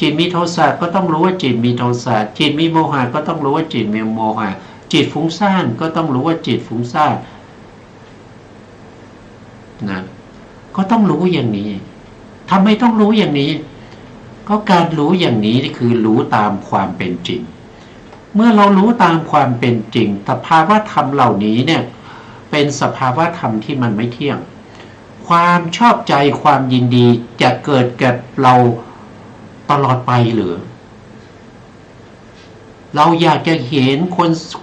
จิตมีโทสะก็ต้องรู้ว่าจิตมีโทสะจิตมีโมหะก็ต้องรู้ว่าจิตมีโมหะจิตฟุ้งซ่านก็ต้องรู้ว่าจิตฟุ้งซ่านนะก็ต้องรู้อย่างนี้ทำไมต้องรู้อย่างนี้ก็การรู้อย่างนี้คือรู้ตามความเป็นจริงเมื่อเรารู้ตามความเป็นจริงสภาวะธรรมเหล่านี้เนี่ยเป็นสภาวะธรรมที่มันไม่เที่ยงความชอบใจความยินดีจะเกิดกับเราตลอดไปหรือเราอยากจะเห็น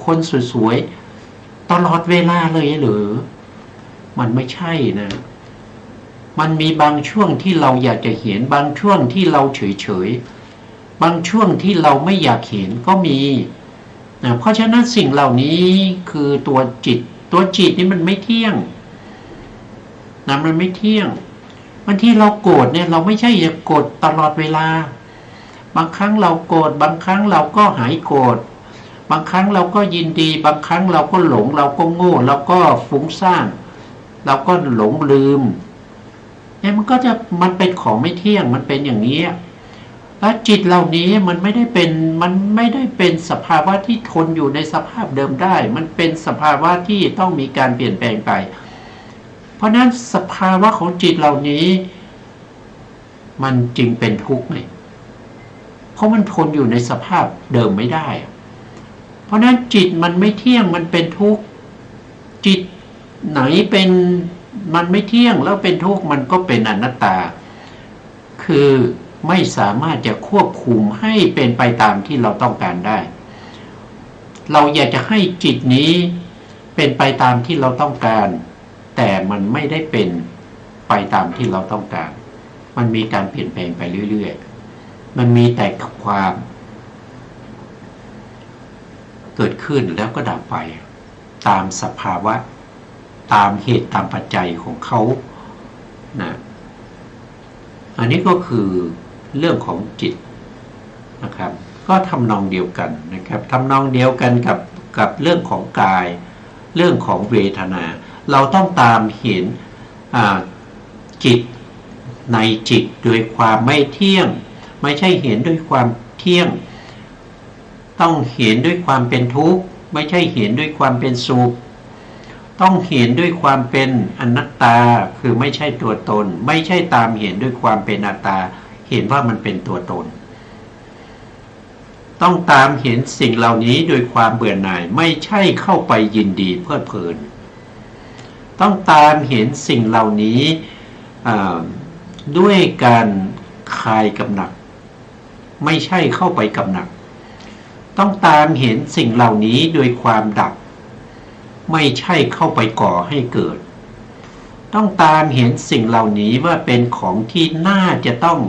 คนสวยๆตลอดเวลาเลยหรือมันไม่ใช่นะมันมีบางช่วงที่เราอยากจะเห็นบางช่วงที่เราเฉยๆบางช่วงที่เราไม่อยากเห็นก็มีนะเพราะฉะนั้นสิ่งเหล่านี้คือตัวจิตนี่มันไม่เที่ยงนะมันไม่เที่ยงบางทีเราโกรธเนี่ยเราไม่ใช่จะโกรธตลอดเวลาบางครั้งเราโกรธบางครั้งเราก็หายโกรธบางครั้งเราก็ยินดีบางครั้งเราก็หลงเราก็โง่เราก็ฟุ้งซ่านเราก็หลงลืมเนี่ยมันเป็นของไม่เที่ยงมันเป็นอย่างนี้แล้วจิตเหล่านี้มันไม่ได้เป็นสภาวะที่ทนอยู่ในสภาพเดิมได้มันเป็นสภาวะที่ต้องมีการเปลี่ยนแปลงไปเพราะนั้นสภาวะของจิตเหล่านี้มันจึงเป็นทุกข์ไง เพราะมันทนอยู่ในสภาพเดิมไม่ได้เพราะนั้นจิตมันไม่เที่ยงมันเป็นทุกข์จิตไหนเป็นมันไม่เที่ยงแล้วเป็นทุกข์มันก็เป็นอนัตตาคือไม่สามารถจะควบคุมให้เป็นไปตามที่เราต้องการได้เราอยากจะให้จิตนี้เป็นไปตามที่เราต้องการแต่มันไม่ได้เป็นไปตามที่เราต้องการมันมีการเปลี่ยนแปลงไปเรื่อยๆมันมีแต่ความเกิดขึ้นแล้วก็ดับไปตามสภาวะตามเหตุตามปัจจัยของเขานะอันนี้ก็คือเรื่องของจิตนะครับก็ทำนองเดียวกันนะครับทำนองเดียวกันกับเรื่องของกายเรื่องของเวทนาเราต้องตามเห็นจิตในจิตโดยความไม่เที่ยงไม่ใช่เห็นด้วยความเที่ยงต้องเห็นด้วยความเป็นทุกข์ไม่ใช่เห็นด้วยความเป็นสุขต้องเห็นด้วยความเป็นอนัตตาคือไม่ใช่ตัวตนไม่ใช่ตามเห็นด้วยความเป็นอัตตาเห็นว่ามันเป็นตัวตนต้องตามเห็นสิ่งเหล่านี้โดยความเบื่อหน่ายไม่ใช่เข้าไปยินดีเพลิดเพลินต้องตามเห็นสิ่งเหล่านี้ด้วยการคลายกำหนัดไม่ใช่เข้าไปกำหนัดต้องตามเห็นสิ่งเหล่านี้โดยความดับไม่ใช่เข้าไปก่อให้เกิดต้องตามเห็นสิ่งเหล่านี้ว่าเป็นของที่น่าจะต้อง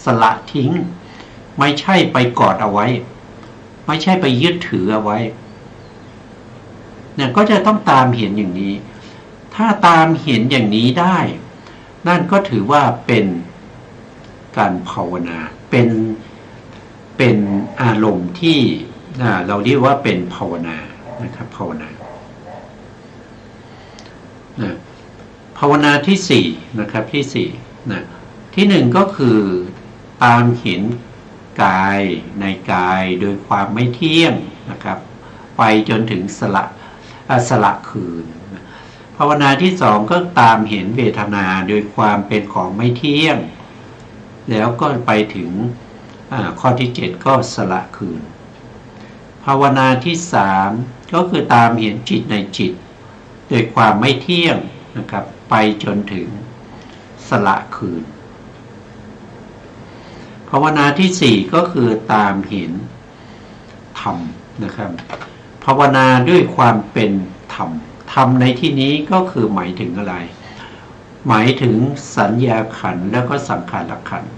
สละทิ้งไม่ใช่ไปกอดเอาไว้ไม่ใช่ไปยึดถือเอาไว้เนี่ยก็จะต้องตามเห็นอย่างนี้ถ้าตามเห็นอย่างนี้ได้นั่นก็ถือว่าเป็นการภาวนาเป็นอารมณ์ที่เราเรียกว่าเป็นภาวนานะครับภาวนาภาวนาที่สี่นะครับที่สี่นะที่หนึ่งก็คือตามเห็นกายในกายโดยความไม่เที่ยงนะครับไปจนถึงสละคืนภาวนาที่สองก็ตามเห็นเวทนาโดยความเป็นของไม่เที่ยงแล้วก็ไปถึงข้อที่7ก็สละคืนภาวนาที่สามก็คือตามเห็นจิตในจิตโดยความไม่เที่ยงนะครับไปจนถึงสละคืนภาวนาที่สี่ก็คือตามเห็นธรรมนะครับภาวนาด้วยความเป็นธรรมธรรมในที่นี้ก็คือหมายถึงอะไรหมายถึงสัญญาขันธ์แล้วก็สังขารขันธ์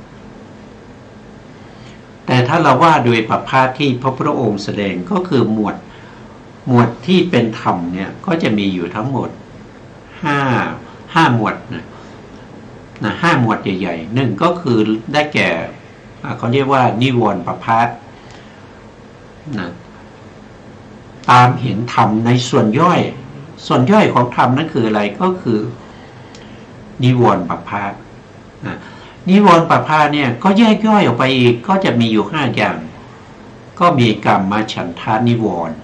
แต่ถ้าเราว่าโดยประภาสที่พระพุทธองค์แสดงก็คือหมวดที่เป็นธรรมเนี่ยก็จะมีอยู่ทั้งหมดห้าหมวดนะ5หมวดใหญ่ๆหนึ่งก็คือได้แก่เขาเรียกว่านิวรณ์ประภาสนะตามเห็นธรรมในส่วนย่อยของธรรมนั่นคืออะไรก็คือนิวรณ์ประภาสนิวรณ์ประภาสเนี่ยก็แยกย่อยออกไปอีกก็จะมีอยู่5อย่างก็มีกามฉันทานิวรณ์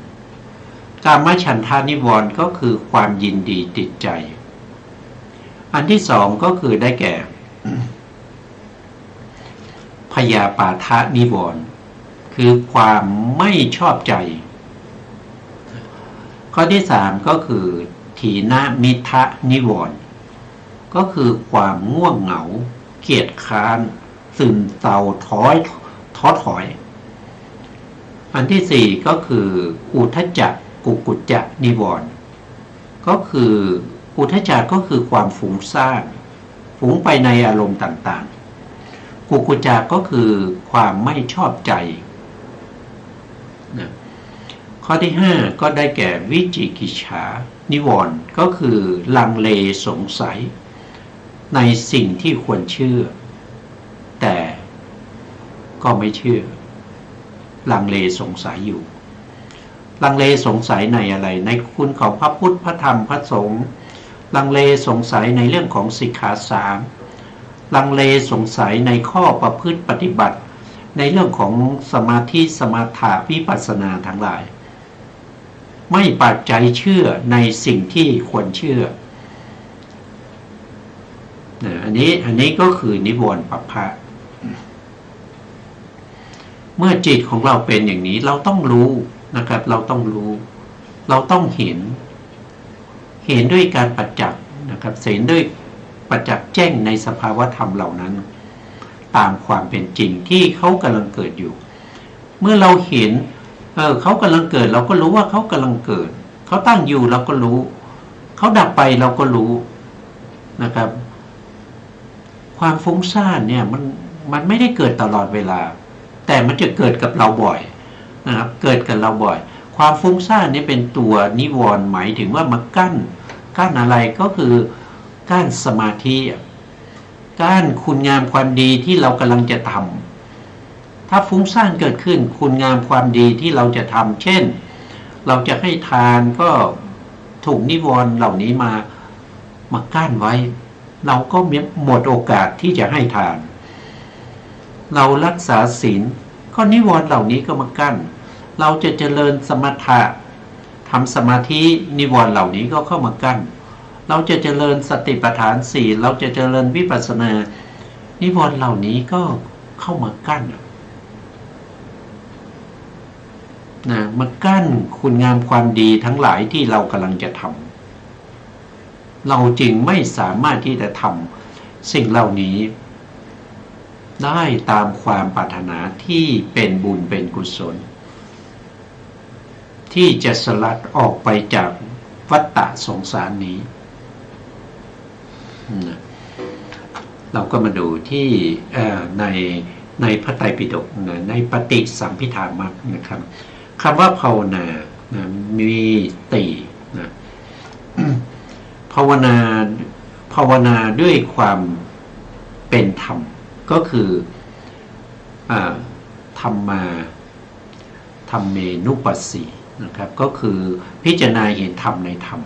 กามฉันทานิวรณ์ก็คือความยินดีติดใจอันที่สองก็คือได้แก่พยาปาทะนิวรณ์คือความไม่ชอบใจข้อที่สามก็คือถีนมิทะนิวรณ์ก็คือความง่วงเหงาเกียจคร้านซึมเศร้าท้อถอยอันที่สี่ก็คืออุทธัจจะกุกุจจะนิวรณ์ก็คืออุทธัจจะก็คือความฟุ้งซ่านฟุ้งไปในอารมณ์ต่างๆกุกุจจะก็คือความไม่ชอบใจนะข้อที่5ก็ได้แก่วิจิกิจฉานิวรณ์ก็คือลังเลสงสัยในสิ่งที่ควรเชื่อแต่ก็ไม่เชื่อลังเลสงสัยอยู่ลังเลสงสัยในอะไรในคุณของพระพุทธพระธรรมพระสงฆ์ลังเลสงสัยในเรื่องของสิกขาสามลังเลสงสัยในข้อประพฤติปฏิบัติในเรื่องของสมาธิสมถะวิปัสสนาทั้งหลายไม่ปักใจเชื่อในสิ่งที่ควรเชื่ออันนี้ก็คือนิวรณ์ปัปพะ เมื่อจิตของเราเป็นอย่างนี้เราต้องรู้นะครับเราต้องรู้เราต้องเห็นด้วยการประจักษ์นะครับเห็นด้วยประจักษ์แจ้งในสภาวะธรรมเหล่านั้นตามความเป็นจริงที่เขากำลังเกิดอยู่เมื่อเราเห็นเขากำลังเกิดเราก็รู้ว่าเขากำลังเกิดเขาตั้งอยู่เราก็รู้เขาดับไปเราก็รู้นะครับความฟุ้งซ่านเนี่ยมันไม่ได้เกิดตลอดเวลาแต่มันจะเกิดกับเราบ่อยนะครับเกิดกับเราบ่อยความฟุ้งซ่านนี่เป็นตัวนิวรณ์หมายถึงว่ามากั้นอะไรก็คือกั้นสมาธิกั้นคุณงามความดีที่เรากำลังจะทำถ้าฟุ้งซ่านเกิดขึ้นคุณงามความดีที่เราจะทำเช่นเราจะให้ทานก็ถูกนิวรณ์เหล่านี้มากั้นไว้เราก็หมดโอกาสที่จะให้ทานเรารักษาศีลก็นิวรณ์เหล่านี้ก็มากั้นเราจะเจริญสมถะทำสมาธินิวรณ์เหล่านี้ก็เข้ามากั้นเราจะเจริญสติปัฏฐานสี่เราจะเจริญวิปัสสนานิวรณ์เหล่านี้ก็เข้ามากั้นนะมากั้นคุณงามความดีทั้งหลายที่เรากำลังจะทำเราจึงไม่สามารถที่จะทำสิ่งเหล่านี้ได้ตามความปรารถนาที่เป็นบุญเป็นกุศลที่จะสลัดออกไปจากวัฏฏะสงสารนี้เราก็มาดูที่ในพระไตรปิฎกในปฏิสัมภิธามัคนะครับคำว่าภาวนามีตินะภาวนาด้วยความเป็นธรรมก็คือธรรมเมนุปัสสีนะครับก็คือพิจารณาเห็นธรรมในธรรม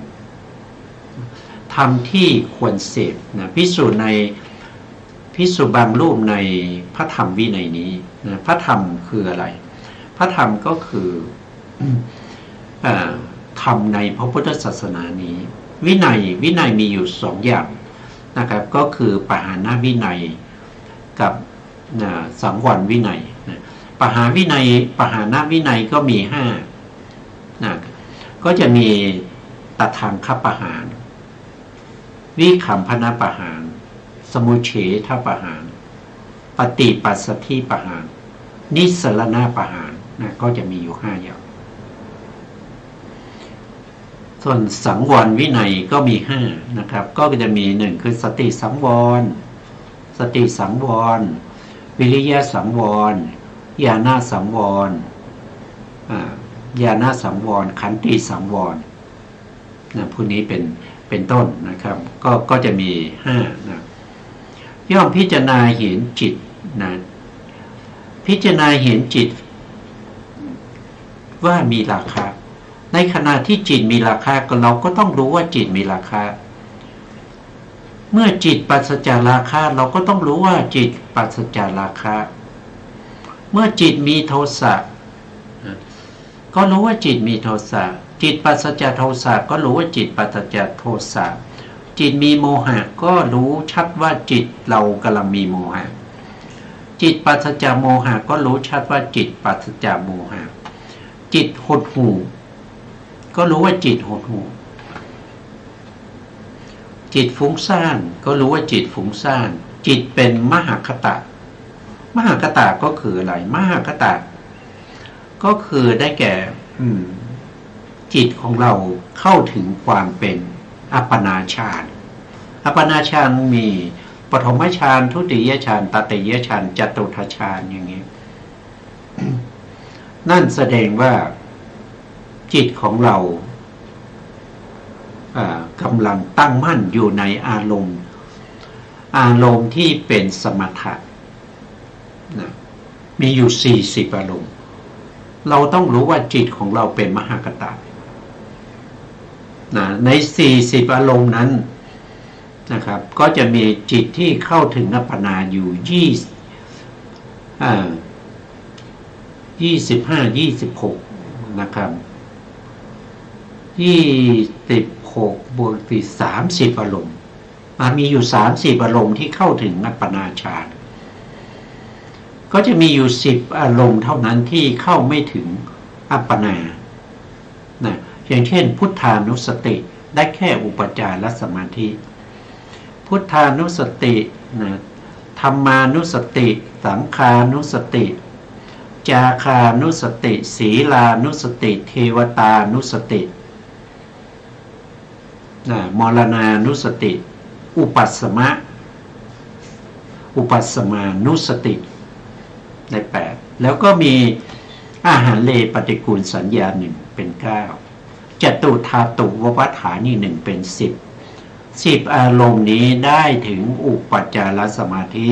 ธรรมที่ควรเสพนะภิกษุบางรูปในพระธรรมวินัยนี้นะพระธรรมคืออะไรพระธรรมก็คือธรรมในพระพุทธศาสนานี้วินัยมีอยู่สองอย่างนะครับก็คือปหานวินัยกับสังวรวินัยปหาวินัยปหานวินัยก็มีห้านะก็จะมีตถางคประหารวิคัมพนประหารสมุเฉทประหารปฏิปัสสธิประหารนิสรณประหารนะก็จะมีอยู่ห้าอย่างส่วนสังวรวินัยก็มีห้านะครับก็จะมีหนึ่งคือสติสังวรวิริยะสังวรญาณสังวรญาณสังวรขันติสังวรนะพวกนี้เป็นต้นนะครับก็จะมีห้านะย่อมพิจารณาเห็นจิตนะพิจารณาเห็นจิตว่ามีราคาในขณะที่จิตมีราคาเราก็ต้องรู้ว่าจิตมีราคาเมื่อจิตปราศจากราคะเราก็ต้องรู้ว่าจิตปราศจากราคะเมื่อจิตมีโทสะก็รู้ว่าจิตมีโทสะจิตปราศจากโทสะก็รู้ว่าจิตปราศจากโทสะจิตมีโมหะก็รู้ชัดว่าจิตเรากำลังมีโมหะจิตปราศจากโมหะก็รู้ชัดว่าจิตปราศจากโมหะจิตหดหู่ก็รู้ว่าจิตหดหู่จิตฟุ้งซ่านก็รู้ว่าจิตฟุ้งซ่านจิตเป็นมหคตะก็คืออะไรมหคตะก็คือได้แก่จิตของเราเข้าถึงความเป็นอัปปนาฌานมีปฐมฌานทุติยฌานตติยฌานจตุตถฌานอย่างนี้ นั่นแสดงว่าจิตของเรากำลังตั้งมั่นอยู่ในอารมณ์ที่เป็นสมถะนะมีอยู่40อารมณ์เราต้องรู้ว่าจิตของเราเป็นมหคตะนะใน40อารมณ์นั้นนะครับก็จะมีจิตที่เข้าถึงอัปปนาอยู่25-26นะครับ26บวก30อารมณ์มีอยู่30อารมณ์ที่เข้าถึงอัปปนาฌาน ก็จะมีอยู่10อารมณ์เท่านั้นที่เข้าไม่ถึงอัปปนานะอย่างเช่นพุทธานุสติได้แค่อุปจารสมาธิพุทธานุสตินะธรรมานุสติสังขานุสติจาคานุสติศีลานุสติเทวตานุสติมรณานุสติอุปัสมานุสติใน8แล้วก็มีอาหารเลปฏิกูลสัญญา1เป็น9จตุธาตุววัฏฐานี่1เป็น10อารมณ์นี้ได้ถึงอุปจารสมาธิ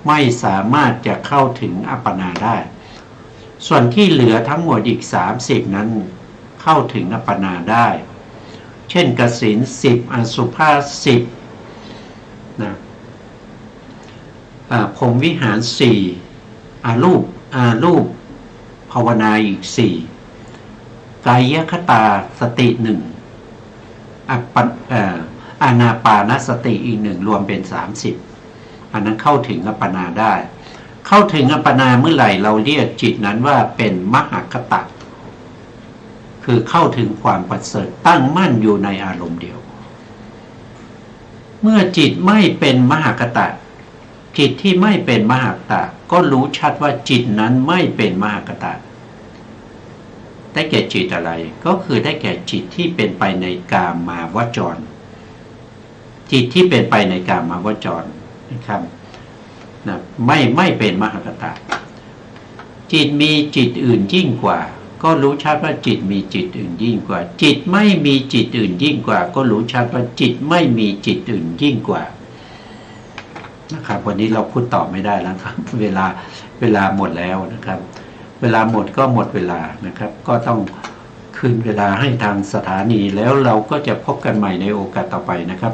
ไม่สามารถจะเข้าถึงอัปปนาได้ส่วนที่เหลือทั้งหมดอีก30นั้นเข้าถึงอัปปนาได้เช่นกสิณ10อสุภา10นะพรหมวิหาร4อารูปภาวนาอีก4กายคตาสติ1อานาปานสติอีก1รวมเป็น30อันนั้นเข้าถึงอัปปนาได้เข้าถึงอัปปนาเมื่อไหร่เราเรียกจิตนั้นว่าเป็นมหคตะคือเข้าถึงความประเสริฐตั้งมั่นอยู่ในอารมณ์เดียวเมื่อจิตไม่เป็นมหคตะจิตที่ไม่เป็นมหคตะก็รู้ชัดว่าจิตนั้นไม่เป็นมหคตะได้แก่จิตอะไรก็คือได้แก่จิตที่เป็นไปในกามาวจรจิตที่เป็นไปในกามาวจรนะครับนะไม่เป็นมหคตะจิตมีจิตอื่นยิ่งกว่าก็รู้ชัดว่าจิตมีจิตอื่นยิ่งกว่าจิตไม่มีจิตอื่นยิ่งกว่าก็รู้ชัดว่าจิตไม่มีจิตอื่นยิ่งกว่านะครับวันนี้เราพูดต่อไม่ได้แล้วครับเวลาหมดแล้วนะครับเวลาหมดก็หมดเวลานะครับก็ต้องคืนเวลาให้ทางสถานีแล้วเราก็จะพบกันใหม่ในโอกาสต่อไปนะครับ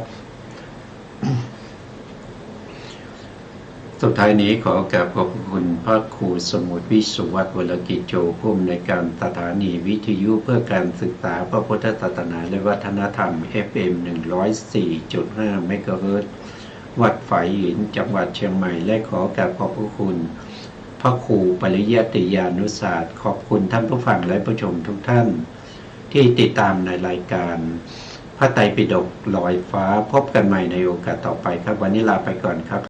สุดท้ายนี้ขอกราบขอบคุณพระครูสมุทรวิสุวัฒน์วรกิจโจผู้อำนวยการสถานีวิทยุเพื่อการศึกษาพระพุทธศาสนาและวัฒนธรรม FM 104.5 เมกะเฮิรตซ์วัดฝายหินจังหวัดเชียงใหม่และขอกราบขอบคุณพระครูปริยัติยานุศาสตร์ขอบคุณท่านผู้ฟังและผู้ชมทุกท่านที่ติดตามในรายการพระไตรปิฎกลอยฟ้าพบกันใหม่ในโอกาสต่อไปครับวันนี้ลาไปก่อนครับ